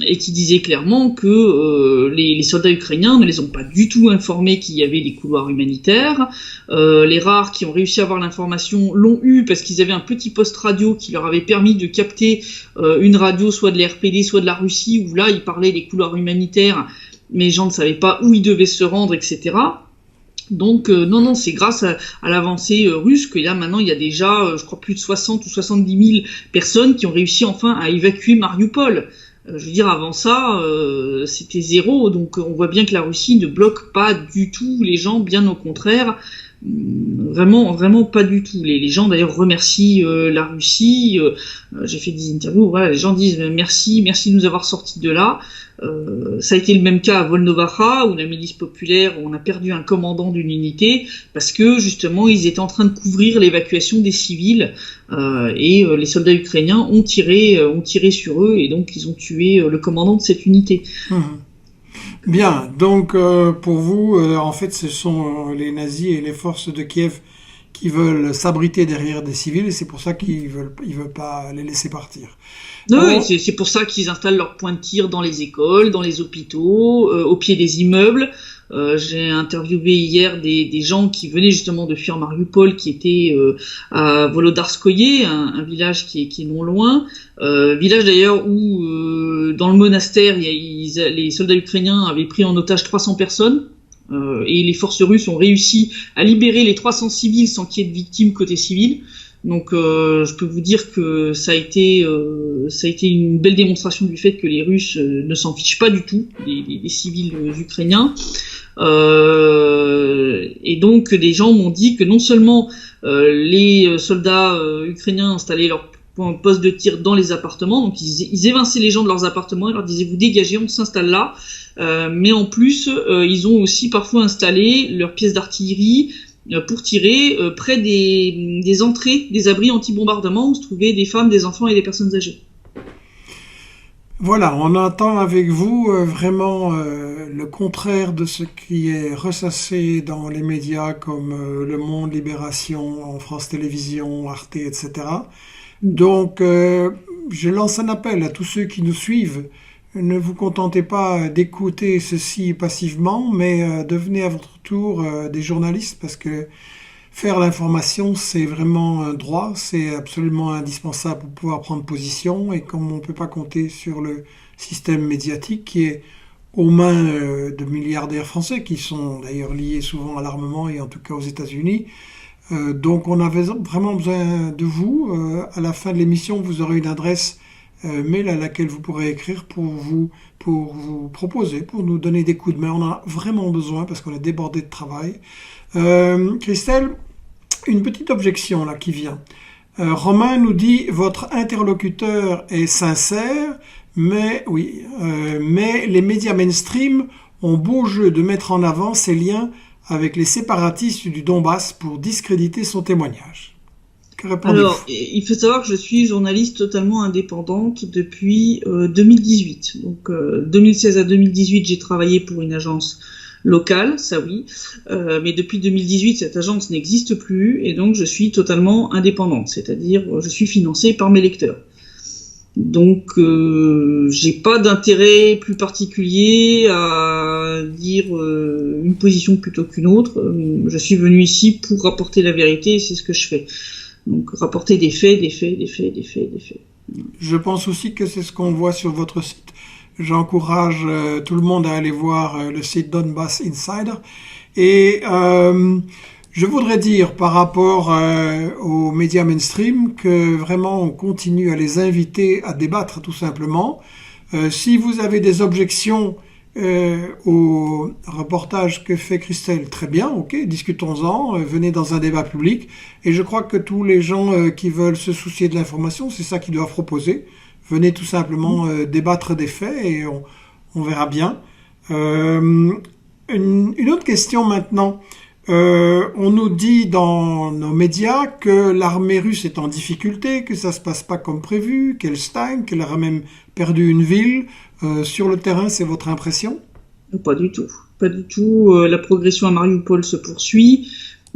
et qui disaient clairement que les soldats ukrainiens ne les ont pas du tout informés qu'il y avait des couloirs humanitaires. Les rares qui ont réussi à avoir l'information l'ont eu parce qu'ils avaient un petit poste radio qui leur avait permis de capter une radio soit de l'RPD, soit de la Russie, où là ils parlaient des couloirs humanitaires, mais les gens ne savaient pas où ils devaient se rendre, etc. Donc non, c'est grâce à l'avancée russe qu'il y a maintenant, il y a déjà, je crois, plus de 60 ou 70 000 personnes qui ont réussi enfin à évacuer Mariupol. Je veux dire, avant ça, c'était zéro, donc on voit bien que la Russie ne bloque pas du tout les gens, bien au contraire, vraiment pas du tout. Les gens d'ailleurs remercient la Russie, j'ai fait des interviews, voilà, les gens disent merci de nous avoir sortis de là. Ça a été le même cas à Volnovakha, où la milice populaire, où on a perdu un commandant d'une unité, parce que justement ils étaient en train de couvrir l'évacuation des civils, et les soldats ukrainiens ont tiré sur eux, et donc ils ont tué le commandant de cette unité. Bien, donc pour vous, en fait, ce sont les nazis et les forces de Kiev qui veulent s'abriter derrière des civils, et c'est pour ça qu'ils veulent pas les laisser partir. Non, c'est pour ça qu'ils installent leurs points de tir dans les écoles, dans les hôpitaux, au pied des immeubles. J'ai interviewé hier des gens qui venaient justement de fuir Mariupol, qui étaient à Volodarskoye, un village qui est non loin. Village d'ailleurs où, dans le monastère, les soldats ukrainiens avaient pris en otage 300 personnes. Et les forces russes ont réussi à libérer les 300 civils sans qu'il y ait de victimes côté civil. Donc je peux vous dire que ça a été une belle démonstration du fait que les Russes ne s'en fichent pas du tout des civils ukrainiens. Et donc des gens m'ont dit que non seulement les soldats ukrainiens installaient leur poste de tir dans les appartements, donc ils évinçaient les gens de leurs appartements et leur disaient vous dégagez, on s'installe là, mais en plus ils ont aussi parfois installé leurs pièces d'artillerie pour tirer près des entrées des abris anti-bombardement où se trouvaient des femmes, des enfants et des personnes âgées. Voilà, on entend avec vous vraiment le contraire de ce qui est ressassé dans les médias comme Le Monde, Libération, en France Télévisions, Arte, etc. Donc, je lance un appel à tous ceux qui nous suivent. Ne vous contentez pas d'écouter ceci passivement, mais devenez à votre tour des journalistes, parce que faire l'information, c'est vraiment un droit, c'est absolument indispensable pour pouvoir prendre position, et comme on ne peut pas compter sur le système médiatique qui est aux mains de milliardaires français, qui sont d'ailleurs liés souvent à l'armement et en tout cas aux États-Unis, donc on avait vraiment besoin de vous. À la fin de l'émission, vous aurez une adresse mail à laquelle vous pourrez écrire pour vous proposer, pour nous donner des coups de main. On en a vraiment besoin parce qu'on est débordé de travail. Christelle, une petite objection là qui vient. Romain nous dit votre interlocuteur est sincère, mais les médias mainstream ont beau jeu de mettre en avant ses liens avec les séparatistes du Donbass pour discréditer son témoignage. Que répondez-vous? Alors, il faut savoir que je suis journaliste totalement indépendante depuis 2018. Donc, 2016 à 2018, j'ai travaillé pour une agence locale, ça oui. Mais depuis 2018, cette agence n'existe plus et donc je suis totalement indépendante. C'est-à-dire, je suis financée par mes lecteurs. Donc, j'ai pas d'intérêt plus particulier à dire une position plutôt qu'une autre. Je suis venue ici pour rapporter la vérité et c'est ce que je fais. Donc, rapporter des faits. Je pense aussi que c'est ce qu'on voit sur votre site. J'encourage tout le monde à aller voir le site Donbass Insider. Et je voudrais dire par rapport aux médias mainstream que vraiment on continue à les inviter à débattre tout simplement. Si vous avez des objections au reportage que fait Christelle, très bien, ok, discutons-en, venez dans un débat public. Et je crois que tous les gens qui veulent se soucier de l'information, c'est ça qu'ils doivent proposer. Venez tout simplement débattre des faits et on verra bien. Une autre question maintenant. On nous dit dans nos médias que l'armée russe est en difficulté, que ça se passe pas comme prévu, qu'elle stagne, qu'elle a même perdu une ville. Sur le terrain, c'est votre impression? Pas du tout. Pas du tout. La progression à Mariupol se poursuit.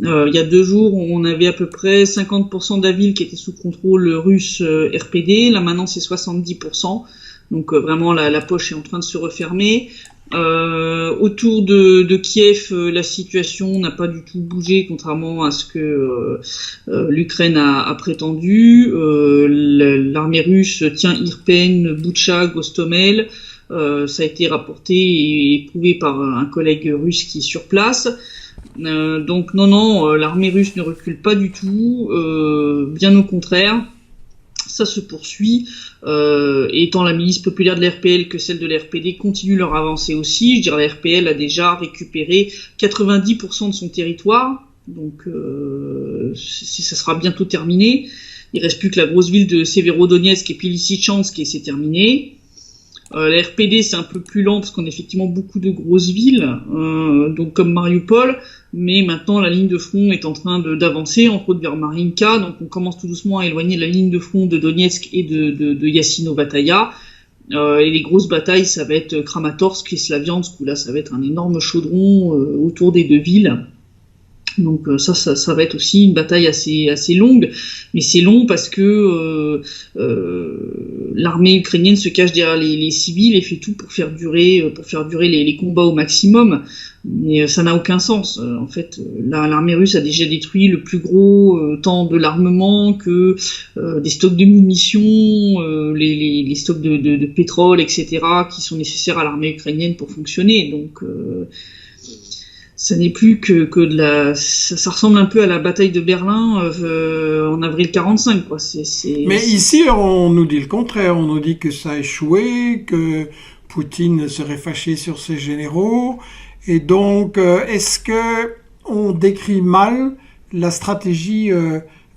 Il y a 2 jours, on avait à peu près 50% de la ville qui était sous contrôle russe RPD. Là, maintenant, c'est 70%. Donc, vraiment, la poche est en train de se refermer. Autour de Kiev, la situation n'a pas du tout bougé, contrairement à ce que l'Ukraine a prétendu. L'armée russe tient Irpin, Boutcha, Gostomel. Ça a été rapporté et prouvé par un collègue russe qui est sur place. Donc non, l'armée russe ne recule pas du tout, bien au contraire. Ça se poursuit, et tant la milice populaire de l'RPL que celle de l'RPD continuent leur avancée aussi. Je dirais la RPL a déjà récupéré 90% de son territoire, donc ça sera bientôt terminé. Il reste plus que la grosse ville de Severodonetsk et puis Lysychansk et c'est terminé. La RPD c'est un peu plus lent parce qu'on a effectivement beaucoup de grosses villes, donc comme Mariupol, mais maintenant la ligne de front est en train d'avancer, entre autres vers Marinka, donc on commence tout doucement à éloigner la ligne de front de Donetsk et de Yassino-Vataya. Et les grosses batailles, ça va être Kramatorsk et Slaviansk, où là ça va être un énorme chaudron autour des 2 villes. Donc ça va être aussi une bataille assez longue, mais c'est long parce que l'armée ukrainienne se cache derrière les civils et fait tout pour faire durer les combats au maximum. Mais ça n'a aucun sens. En fait, l'armée russe a déjà détruit le plus gros tant de l'armement que des stocks de munitions, les stocks de pétrole, etc., qui sont nécessaires à l'armée ukrainienne pour fonctionner. Donc ça n'est plus que de la. Ça ressemble un peu à la bataille de Berlin en avril 45, quoi. Mais ici, on nous dit le contraire. On nous dit que ça a échoué, que Poutine serait fâché sur ses généraux. Et donc, est-ce que on décrit mal la stratégie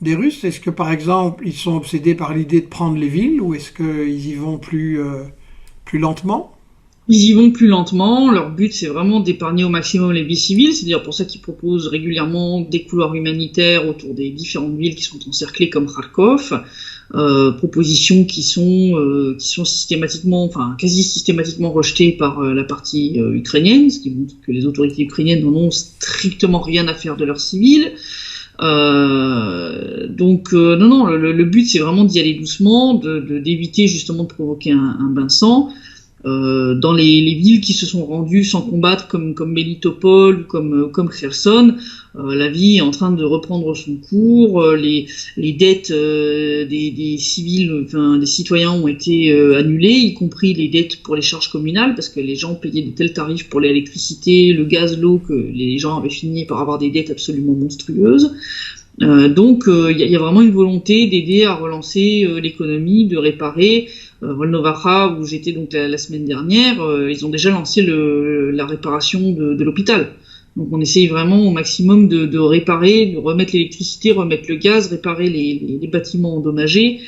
des Russes? Est-ce que, par exemple, ils sont obsédés par l'idée de prendre les villes, ou est-ce qu'ils y vont plus lentement? Ils y vont plus lentement. Leur but, c'est vraiment d'épargner au maximum les vies civiles. C'est-à-dire pour ça qu'ils proposent régulièrement des couloirs humanitaires autour des différentes villes qui sont encerclées comme Kharkov. Propositions qui sont systématiquement, enfin quasi systématiquement rejetées par la partie ukrainienne, ce qui montre que les autorités ukrainiennes n'en ont strictement rien à faire de leurs civils. Donc non, le but c'est vraiment d'y aller doucement, d'éviter justement de provoquer un bain de sang. Dans les villes qui se sont rendues sans combattre comme Melitopol, comme Kherson, la vie est en train de reprendre son cours. Les dettes des civils, enfin des citoyens ont été annulées, y compris les dettes pour les charges communales, parce que les gens payaient de tels tarifs pour l'électricité, le gaz, l'eau, que les gens avaient fini par avoir des dettes absolument monstrueuses. Donc il y a vraiment une volonté d'aider à relancer l'économie, de réparer. Volnovakha, où j'étais donc la semaine dernière, ils ont déjà lancé la réparation de l'hôpital. Donc on essaye vraiment au maximum de réparer, de remettre l'électricité, remettre le gaz, réparer les bâtiments endommagés,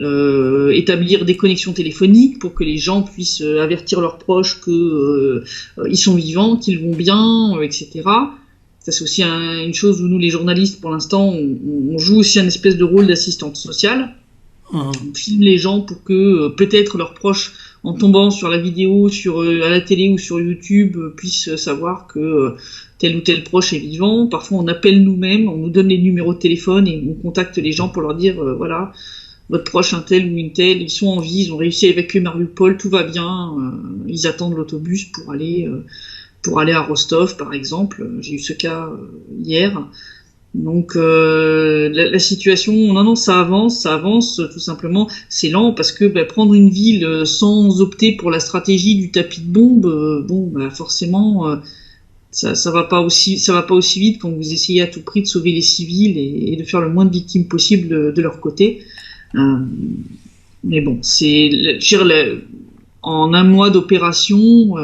établir des connexions téléphoniques pour que les gens puissent avertir leurs proches que ils sont vivants, qu'ils vont bien, etc. Ça, c'est aussi une chose où nous, les journalistes, pour l'instant, on joue aussi un espèce de rôle d'assistante sociale. On filme les gens pour que peut-être leurs proches, en tombant sur la vidéo, à la télé ou sur YouTube, puissent savoir que tel ou tel proche est vivant. Parfois, on appelle nous-mêmes, on nous donne les numéros de téléphone et on contacte les gens pour leur dire, voilà, votre proche, un tel ou une telle, ils sont en vie, ils ont réussi à évacuer Mariupol, tout va bien, ils attendent l'autobus pour aller à Rostov, par exemple. J'ai eu ce cas hier. Donc la situation, non, ça avance tout simplement. C'est lent parce que prendre une ville sans opter pour la stratégie du tapis de bombe, forcément ça va pas aussi vite quand vous essayez à tout prix de sauver les civils et de faire le moins de victimes possible de leur côté. Mais bon, en un mois d'opération.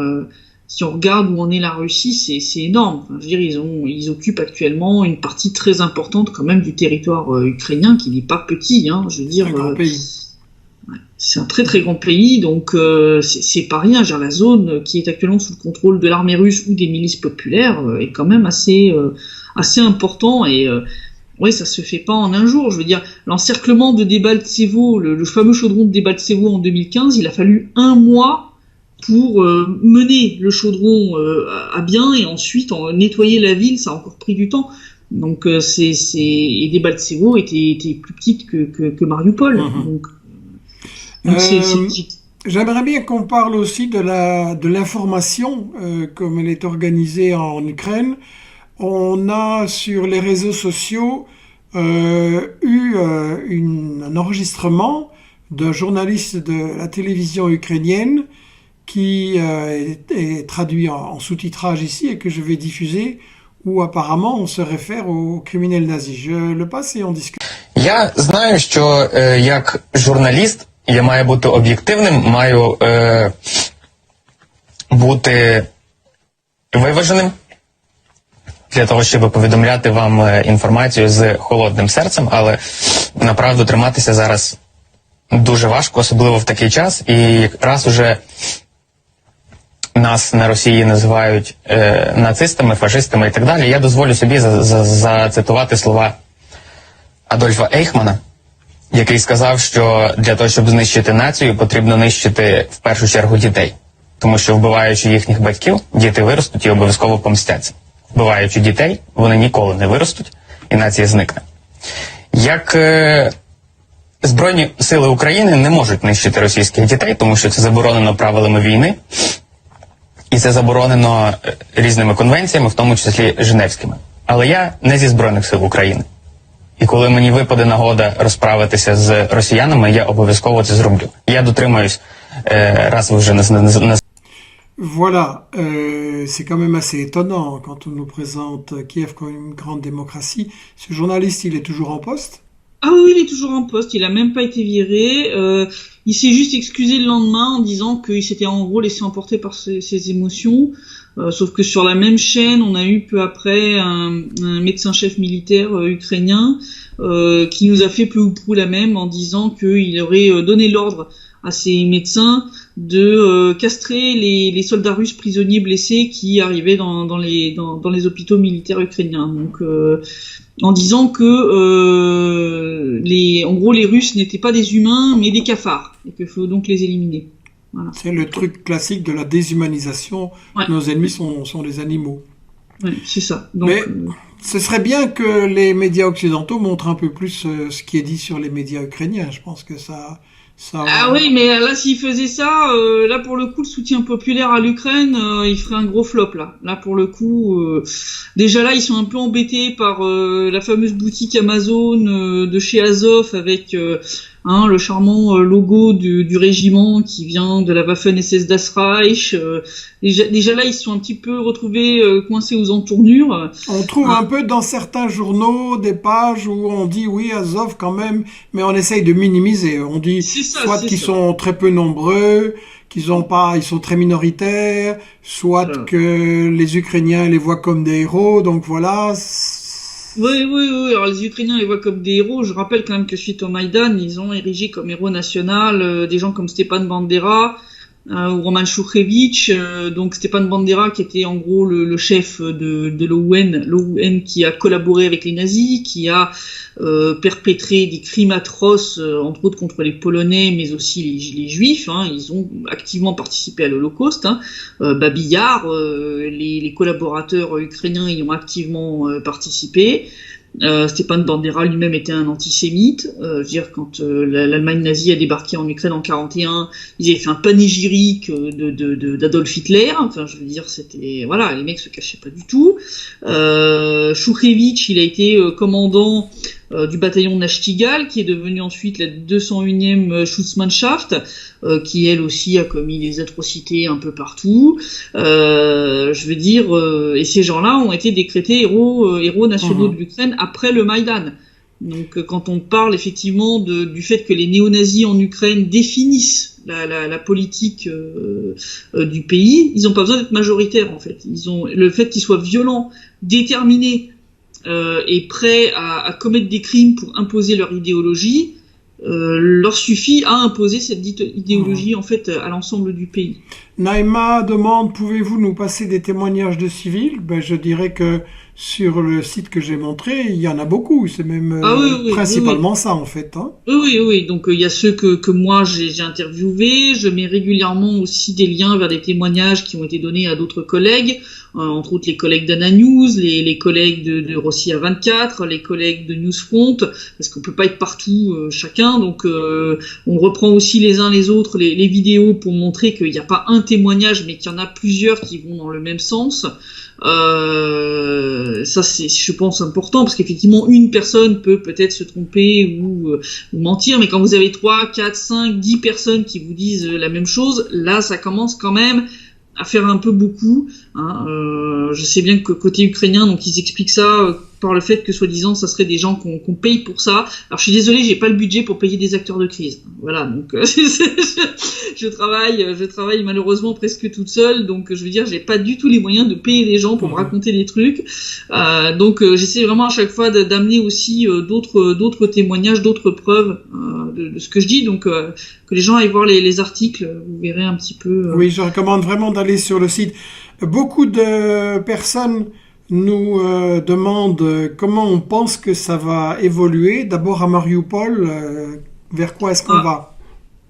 Si on regarde où en est la Russie, c'est énorme. Enfin, je veux dire, ils occupent actuellement une partie très importante quand même du territoire ukrainien, qui n'est pas petit. Hein, je veux dire, un grand pays. C'est un très très grand pays, donc c'est pas rien. Genre, la zone qui est actuellement sous le contrôle de l'armée russe ou des milices populaires est quand même assez important et oui, ça se fait pas en un jour. Je veux dire, l'encerclement de Debaltsevo, le fameux chaudron de Debaltsevo en 2015, il a fallu 1 mois pour mener le chaudron à bien et ensuite nettoyer la ville, ça a encore pris du temps. Donc et Debaltsevo était plus petite que Mariupol. Donc j'aimerais bien qu'on parle aussi de l'information comme elle est organisée en Ukraine. On a sur les réseaux sociaux eu un enregistrement d'un journaliste de la télévision ukrainienne qui est traduit en sous-titrage ici et que je vais diffuser, où apparemment on se réfère aux criminels nazis. Je le passe et on discute. Я знаю, що як журналіст я маю бути об'єктивним, маю бути виваженим для того, щоб повідомляти вам інформацію з холодним серцем, але направду триматися зараз дуже важко, особливо в такий час, і якраз уже нас на Росії називають нацистами, фашистами і так далі. Я дозволю собі зацитувати слова Адольфа Ейхмана, який сказав, що для того, щоб знищити націю, потрібно нищити в першу чергу дітей. Тому що вбиваючи їхніх батьків, діти виростуть і обов'язково помстяться. Вбиваючи дітей, вони ніколи не виростуть і нація зникне. Як Збройні сили України не можуть нищити російських дітей, тому що це заборонено правилами війни. І це заборонено різними конвенціями, в тому числі Женевськими. Але я не зі Збройних сил України. І коли мені випаде нагода розправитися з росіянами, я обов'язково це зроблю. Я дотримаюсь, раз ви вже не... Voilà, c'est quand même assez étonnant quand on nous présente Kiev comme une grande démocratie. Ce journaliste, il est toujours en poste ? Ah oui, il est toujours en poste, il a même pas été viré. Il s'est juste excusé le lendemain en disant qu'il s'était en gros laissé emporter par ses émotions. Sauf que sur la même chaîne, on a eu peu après un médecin-chef militaire ukrainien qui nous a fait peu ou prou la même en disant qu'il aurait donné l'ordre à ses médecins de castrer les soldats russes prisonniers blessés qui arrivaient dans les hôpitaux militaires ukrainiens. Donc en disant que en gros les Russes n'étaient pas des humains mais des cafards et qu'il faut donc les éliminer. Voilà. C'est le truc classique de la déshumanisation. Ouais. Nos ennemis sont des animaux. Oui, c'est ça. Donc, mais ce serait bien que les médias occidentaux montrent un peu plus ce qui est dit sur les médias ukrainiens. Je pense que ça... Ah oui, mais là, s'il faisait ça, là, pour le coup, le soutien populaire à l'Ukraine, il ferait un gros flop, là. Là, pour le coup, déjà là, ils sont un peu embêtés par la fameuse boutique Amazon de chez Azov avec le charmant logo du régiment qui vient de la Waffen-SS Das Reich. Déjà là, ils se sont un petit peu retrouvés coincés aux entournures. On trouve un peu dans certains journaux des pages où on dit oui, Azov quand même, mais on essaye de minimiser. On dit soit qu'ils sont très peu nombreux, ils sont très minoritaires, soit que les Ukrainiens les voient comme des héros, donc voilà. Oui. Alors les Ukrainiens les voient comme des héros. Je rappelle quand même que suite au Maïdan, ils ont érigé comme héros national des gens comme Stepan Bandera, ou Roman Shukhevich, donc Stepan Bandera qui était en gros le chef de l'OUN qui a collaboré avec les nazis, qui a perpétré des crimes atroces, entre autres contre les Polonais, mais aussi les Juifs. Ils ont activement participé à l'Holocauste. Babi Yar, les collaborateurs ukrainiens y ont activement participé. Stepan Bandera lui-même était un antisémite. Je veux dire, quand l'Allemagne nazie a débarqué en Ukraine en 41, ils avaient fait un panégyrique d'Adolf Hitler. Enfin, je veux dire, c'était voilà, les mecs se cachaient pas du tout. Shukhevich, il a été commandant du bataillon Nachtigal, qui est devenu ensuite la 201e Schutzmannschaft, qui elle aussi a commis des atrocités un peu partout. Je veux dire, et ces gens-là ont été décrétés héros nationaux de l'Ukraine après le Maïdan. Donc quand on parle effectivement du fait que les néo-nazis en Ukraine définissent la politique du pays, ils n'ont pas besoin d'être majoritaires en fait. Ils ont le fait qu'ils soient violents, déterminés, et prêts à commettre des crimes pour imposer leur idéologie, leur suffit à imposer cette idéologie en fait à l'ensemble du pays. Naïma demande, pouvez-vous nous passer des témoignages de civils? Je dirais que sur le site que j'ai montré, il y en a beaucoup. C'est même principalement ça en fait. Oui. Donc il y a ceux que moi j'ai interviewés. Je mets régulièrement aussi des liens vers des témoignages qui ont été donnés à d'autres collègues, entre autres les collègues d'Anna News, les collègues de Rossia 24, les collègues de Newsfront, parce qu'on peut pas être partout chacun. Donc on reprend aussi les uns les autres les vidéos pour montrer qu'il n'y a pas un témoignage, mais qu'il y en a plusieurs qui vont dans le même sens. Ça c'est, je pense, important, parce qu'effectivement une personne peut-être se tromper ou mentir, mais quand vous avez 3, 4, 5, 10 personnes qui vous disent la même chose, là ça commence quand même à faire un peu beaucoup. Je sais bien que côté ukrainien, donc ils expliquent ça par le fait que soi-disant ça serait des gens qu'on paye pour ça. Alors je suis désolé, j'ai pas le budget pour payer des acteurs de crise. Voilà, donc je travaille malheureusement presque toute seule, donc je veux dire j'ai pas du tout les moyens de payer des gens pour me raconter des trucs. Donc j'essaie vraiment à chaque fois d'amener aussi d'autres témoignages, d'autres preuves de ce que je dis. Donc que les gens aillent voir les articles, vous verrez un petit peu. Oui, je recommande vraiment d'aller sur le site. Beaucoup de personnes nous demandent comment on pense que ça va évoluer. D'abord à Mariupol, vers quoi est-ce qu'on va?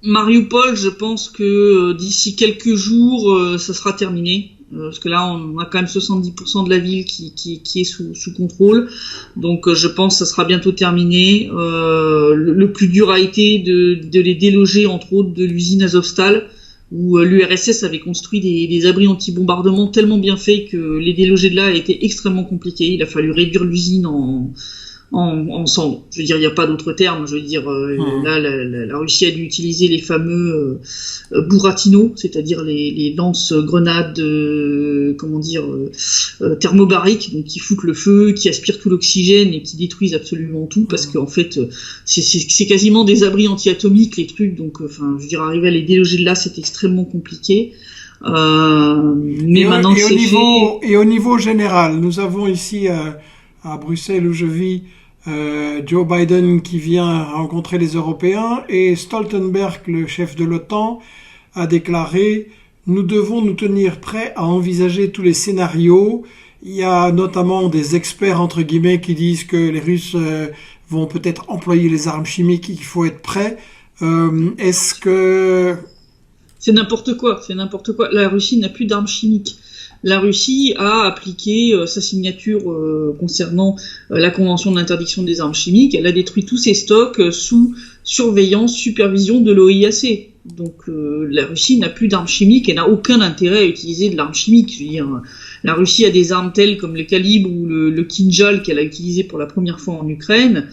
Mariupol, je pense que d'ici quelques jours, ça sera terminé. Parce que là, on a quand même 70% de la ville qui est sous contrôle. Donc, je pense que ça sera bientôt terminé. Le plus dur a été de les déloger, entre autres, de l'usine Azovstal, où l'URSS avait construit des abris anti-bombardement tellement bien faits que les déloger de là a été extrêmement compliqué. Il a fallu réduire l'usine en cendres. Je veux dire, il n'y a pas d'autre terme. Je veux dire, là, la Russie a dû utiliser les fameux Buratino, c'est-à-dire les lance-grenades, thermobariques, donc qui foutent le feu, qui aspirent tout l'oxygène et qui détruisent absolument tout, parce qu'en fait, c'est quasiment des abris anti-atomiques, les trucs. Donc, enfin, je veux dire, arriver à les déloger de là, c'est extrêmement compliqué. Mais maintenant, c'est fait. Et au niveau général, nous avons ici à Bruxelles où je vis Joe Biden qui vient rencontrer les Européens, et Stoltenberg, le chef de l'OTAN, a déclaré « Nous devons nous tenir prêts à envisager tous les scénarios ». Il y a notamment des experts, entre guillemets, qui disent que les Russes vont peut-être employer les armes chimiques et qu'il faut être prêt. Est-ce que... C'est n'importe quoi. La Russie n'a plus d'armes chimiques. La Russie a appliqué sa signature concernant la Convention d'interdiction des armes chimiques. Elle a détruit tous ses stocks sous surveillance, supervision de l'OIAC. Donc la Russie n'a plus d'armes chimiques et n'a aucun intérêt à utiliser de l'arme chimique. Je veux dire, la Russie a des armes telles comme le calibre ou le Kinjal qu'elle a utilisé pour la première fois en Ukraine,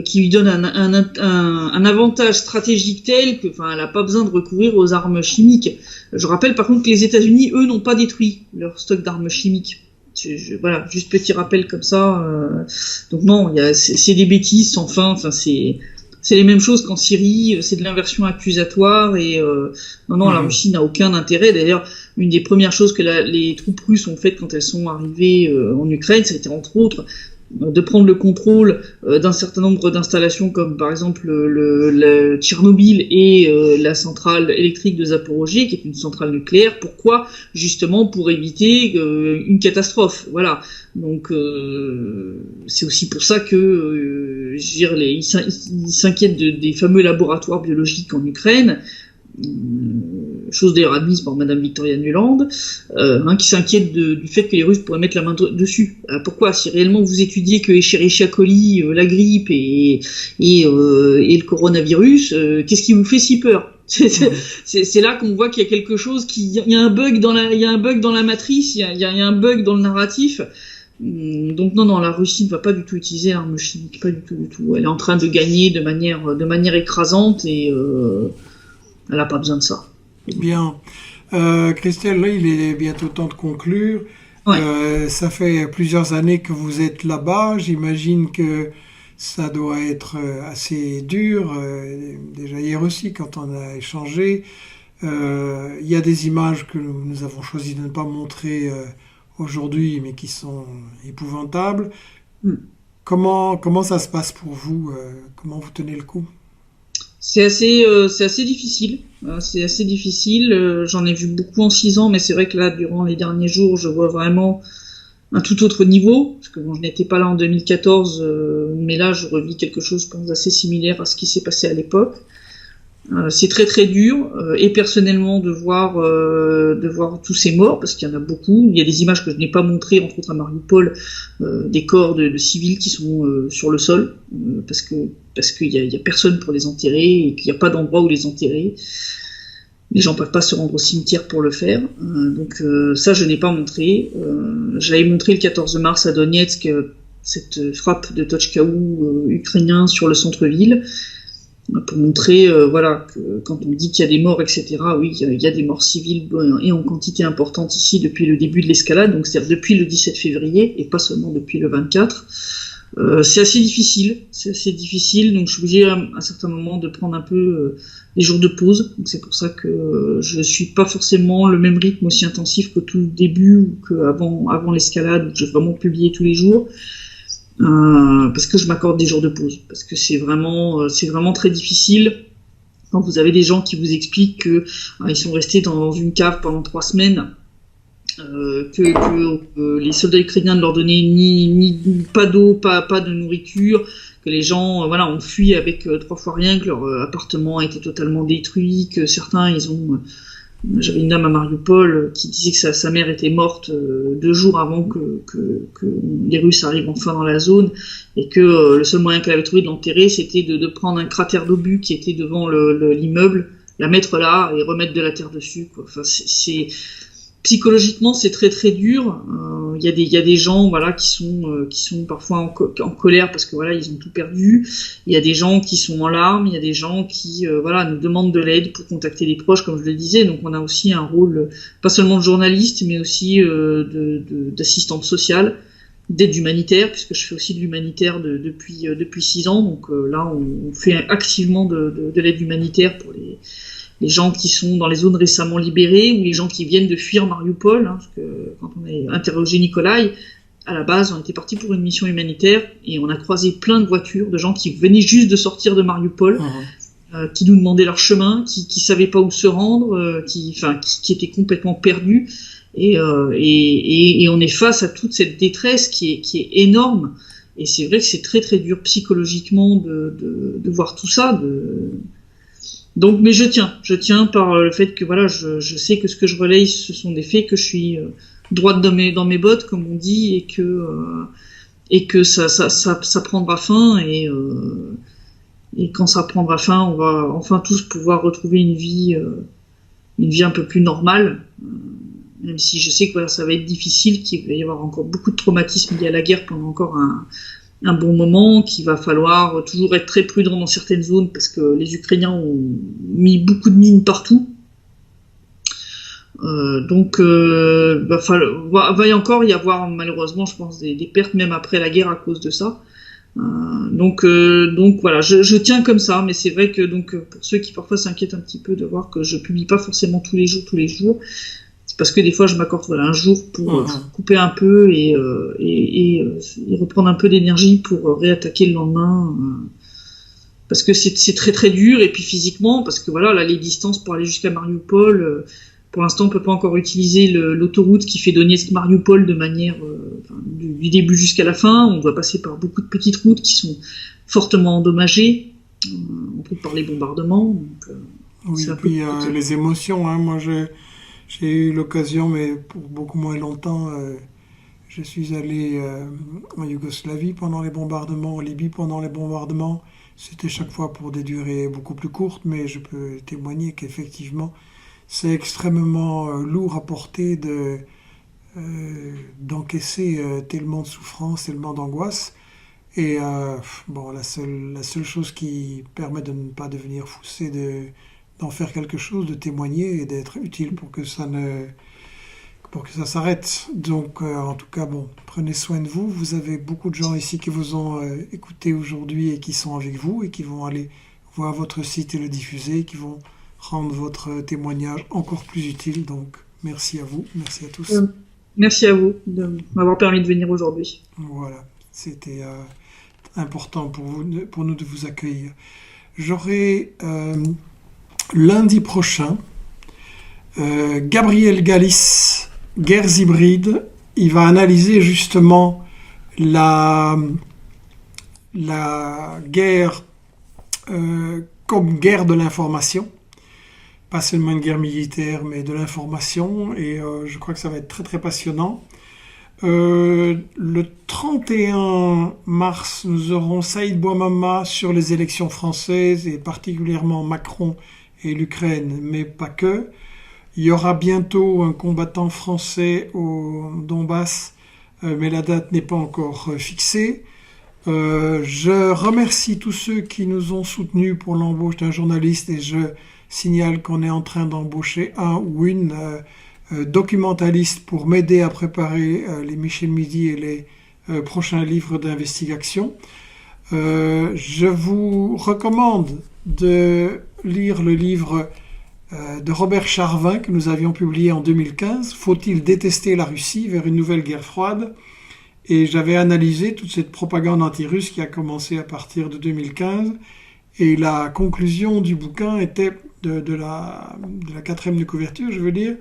qui lui donne un avantage stratégique tel que, enfin, elle n'a pas besoin de recourir aux armes chimiques. Je rappelle par contre que les États-Unis, eux, n'ont pas détruit leur stock d'armes chimiques. Voilà, juste petit rappel comme ça. Donc non, c'est des bêtises sans fin. Enfin, c'est les mêmes choses qu'en Syrie. C'est de l'inversion accusatoire et non, la Russie n'a aucun intérêt. D'ailleurs, une des premières choses que les troupes russes ont faites quand elles sont arrivées en Ukraine, c'était entre autres de prendre le contrôle d'un certain nombre d'installations comme par exemple le Tchernobyl et la centrale électrique de Zaporogie qui est une centrale nucléaire. Pourquoi? Justement pour éviter une catastrophe. Voilà. Donc c'est aussi pour ça que je veux dire, ils s'inquiètent des fameux laboratoires biologiques en Ukraine. Chose d'ailleurs admise par Madame Victoria Nuland, qui s'inquiète du fait que les Russes pourraient mettre la main dessus. Pourquoi? Si réellement vous étudiez que Escherichia coli, la grippe et le coronavirus, qu'est-ce qui vous fait si peur? C'est là qu'on voit qu'il y a quelque chose, il y a un bug dans la matrice, il y a un bug dans le narratif. Donc non, la Russie ne va pas du tout utiliser l'arme chimique, pas du tout. Elle est en train de gagner de manière écrasante et elle n'a pas besoin de ça. Bien. Christelle, là, il est bientôt temps de conclure. Ouais. Ça fait plusieurs années que vous êtes là-bas. J'imagine que ça doit être assez dur. Déjà hier aussi, quand on a échangé, il y a des images que nous avons choisi de ne pas montrer aujourd'hui, mais qui sont épouvantables. Comment ça se passe pour vous? Comment vous tenez le coup? C'est assez difficile. C'est assez difficile. J'en ai vu beaucoup en 6 ans, mais c'est vrai que là, durant les derniers jours, je vois vraiment un tout autre niveau. Parce que bon, je n'étais pas là en 2014, mais là, je revis quelque chose, je pense, d'assez similaire à ce qui s'est passé à l'époque. C'est très très dur, et personnellement de voir tous ces morts, parce qu'il y en a beaucoup. Il y a des images que je n'ai pas montrées, entre autres à Mariupol, des corps de civils qui sont sur le sol, parce qu'il y a personne pour les enterrer et qu'il n'y a pas d'endroit où les enterrer. Les gens peuvent pas se rendre au cimetière pour le faire, donc ça je n'ai pas montré. J'avais montré le 14 mars à Donetsk cette frappe de Tochkaou ukrainien sur le centre-ville, pour montrer que quand on dit qu'il y a des morts, etc., oui, il y a des morts civiles et en quantité importante ici depuis le début de l'escalade, donc c'est-à-dire depuis le 17 février et pas seulement depuis le 24. C'est assez difficile, donc je suis obligé à un certain moment de prendre un peu des jours de pause, donc c'est pour ça que je suis pas forcément le même rythme aussi intensif qu'au tout début ou qu'avant l'escalade, où je vais vraiment publier tous les jours. Parce que je m'accorde des jours de pause, parce que c'est vraiment très difficile quand vous avez des gens qui vous expliquent que ils sont restés dans une cave pendant 3 semaines, que les soldats ukrainiens ne leur donnaient ni pas d'eau, pas de nourriture, que les gens ont fui avec 3 fois rien, que leur appartement a été totalement détruit, que certains j'avais une dame à Mariupol qui disait que sa mère était morte 2 jours avant que les Russes arrivent enfin dans la zone, et que le seul moyen qu'elle avait trouvé de l'enterrer, c'était de prendre un cratère d'obus qui était devant l'immeuble, la mettre là et remettre de la terre dessus, quoi. Enfin, psychologiquement, c'est très très dur. Il y a des gens qui sont parfois en colère parce que ils ont tout perdu. Il y a des gens qui sont en larmes, il y a des gens qui nous demandent de l'aide pour contacter des proches, comme je le disais. Donc on a aussi un rôle pas seulement de journaliste, mais aussi d'assistante sociale, d'aide humanitaire, puisque je fais aussi de l'humanitaire depuis 6 ans. Donc là on fait activement de l'aide humanitaire pour les gens qui sont dans les zones récemment libérées, ou les gens qui viennent de fuir Mariupol, parce que quand on a interrogé Nikolai, à la base, on était parti pour une mission humanitaire, et on a croisé plein de voitures de gens qui venaient juste de sortir de Mariupol, qui nous demandaient leur chemin, qui savaient pas où se rendre, qui étaient complètement perdus, et on est face à toute cette détresse qui est énorme, et c'est vrai que c'est très très dur psychologiquement de voir tout ça, Donc, mais je tiens par le fait que je sais que ce que je relaye, ce sont des faits, que je suis droite dans mes bottes, comme on dit, et que ça prendra fin, et quand ça prendra fin, on va enfin tous pouvoir retrouver une vie un peu plus normale, même si je sais que ça va être difficile, qu'il va y avoir encore beaucoup de traumatismes liés à la guerre pendant encore un bon moment, qu'il va falloir toujours être très prudent dans certaines zones, parce que les Ukrainiens ont mis beaucoup de mines partout. Donc va y encore y avoir malheureusement, je pense, des pertes même après la guerre à cause de ça. Donc voilà, je tiens comme ça, mais c'est vrai que pour ceux qui parfois s'inquiètent un petit peu de voir que je publie pas forcément tous les jours, parce que des fois je m'accorde un jour pour couper un peu et reprendre un peu d'énergie pour réattaquer le lendemain. Parce que c'est très très dur, et puis physiquement, parce que voilà, là, les distances pour aller jusqu'à Mariupol, pour l'instant on peut pas encore utiliser l'autoroute qui fait Donetsk-Mariupol de manière du début jusqu'à la fin. On doit passer par beaucoup de petites routes qui sont fortement endommagées, entre autres par les bombardements. Donc, oui, et puis les émotions, hein. Moi j'ai eu l'occasion, mais pour beaucoup moins longtemps, je suis allé en Yougoslavie pendant les bombardements, en Libye pendant les bombardements. C'était chaque fois pour des durées beaucoup plus courtes, mais je peux témoigner qu'effectivement, c'est extrêmement lourd à porter d'encaisser tellement de souffrance, tellement d'angoisse. Et bon, la seule chose qui permet de ne pas devenir fou, c'est d'en faire quelque chose, de témoigner et d'être utile pour que ça s'arrête. Donc, en tout cas, bon, prenez soin de vous. Vous avez beaucoup de gens ici qui vous ont écouté aujourd'hui et qui sont avec vous et qui vont aller voir votre site et le diffuser, qui vont rendre votre témoignage encore plus utile. Donc, merci à vous, merci à tous. Merci à vous de m'avoir permis de venir aujourd'hui. Voilà, c'était important pour nous de vous accueillir. J'aurai lundi prochain Gabriel Galis, Guerres hybrides. Il va analyser justement la guerre comme guerre de l'information, pas seulement une guerre militaire, mais de l'information, et je crois que ça va être très très passionnant. Le 31 mars, nous aurons Saïd Bouamama sur les élections françaises, et particulièrement Macron et l'Ukraine, mais pas que. Il y aura bientôt un combattant français au Donbass, mais la date n'est pas encore fixée. Je remercie tous ceux qui nous ont soutenus pour l'embauche d'un journaliste, et je signale qu'on est en train d'embaucher un ou une documentaliste pour m'aider à préparer les Michel Midi et les prochains livres d'investigation. Je vous recommande de lire le livre de Robert Charvin que nous avions publié en 2015, « Faut-il détester la Russie vers une nouvelle guerre froide ?» Et j'avais analysé toute cette propagande anti-russe qui a commencé à partir de 2015, et la conclusion du bouquin était, de la quatrième de couverture, je veux dire,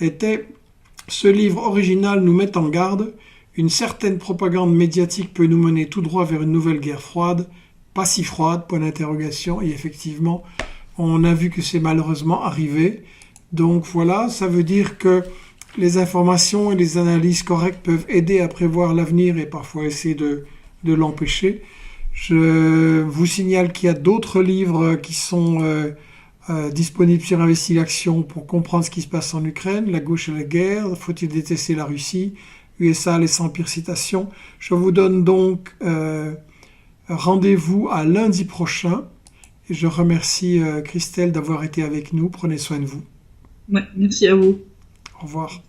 était « Ce livre original nous met en garde, une certaine propagande médiatique peut nous mener tout droit vers une nouvelle guerre froide, pas si froide, point d'interrogation, et effectivement, on a vu que c'est malheureusement arrivé. Donc voilà, ça veut dire que les informations et les analyses correctes peuvent aider à prévoir l'avenir et parfois essayer de l'empêcher. Je vous signale qu'il y a d'autres livres qui sont disponibles sur Investigation pour comprendre ce qui se passe en Ukraine, La gauche et la guerre, Faut-il détester la Russie, USA, les empires, citation. Je vous donne donc rendez-vous à lundi prochain. Je remercie Christelle d'avoir été avec nous. Prenez soin de vous. Ouais, merci à vous. Au revoir.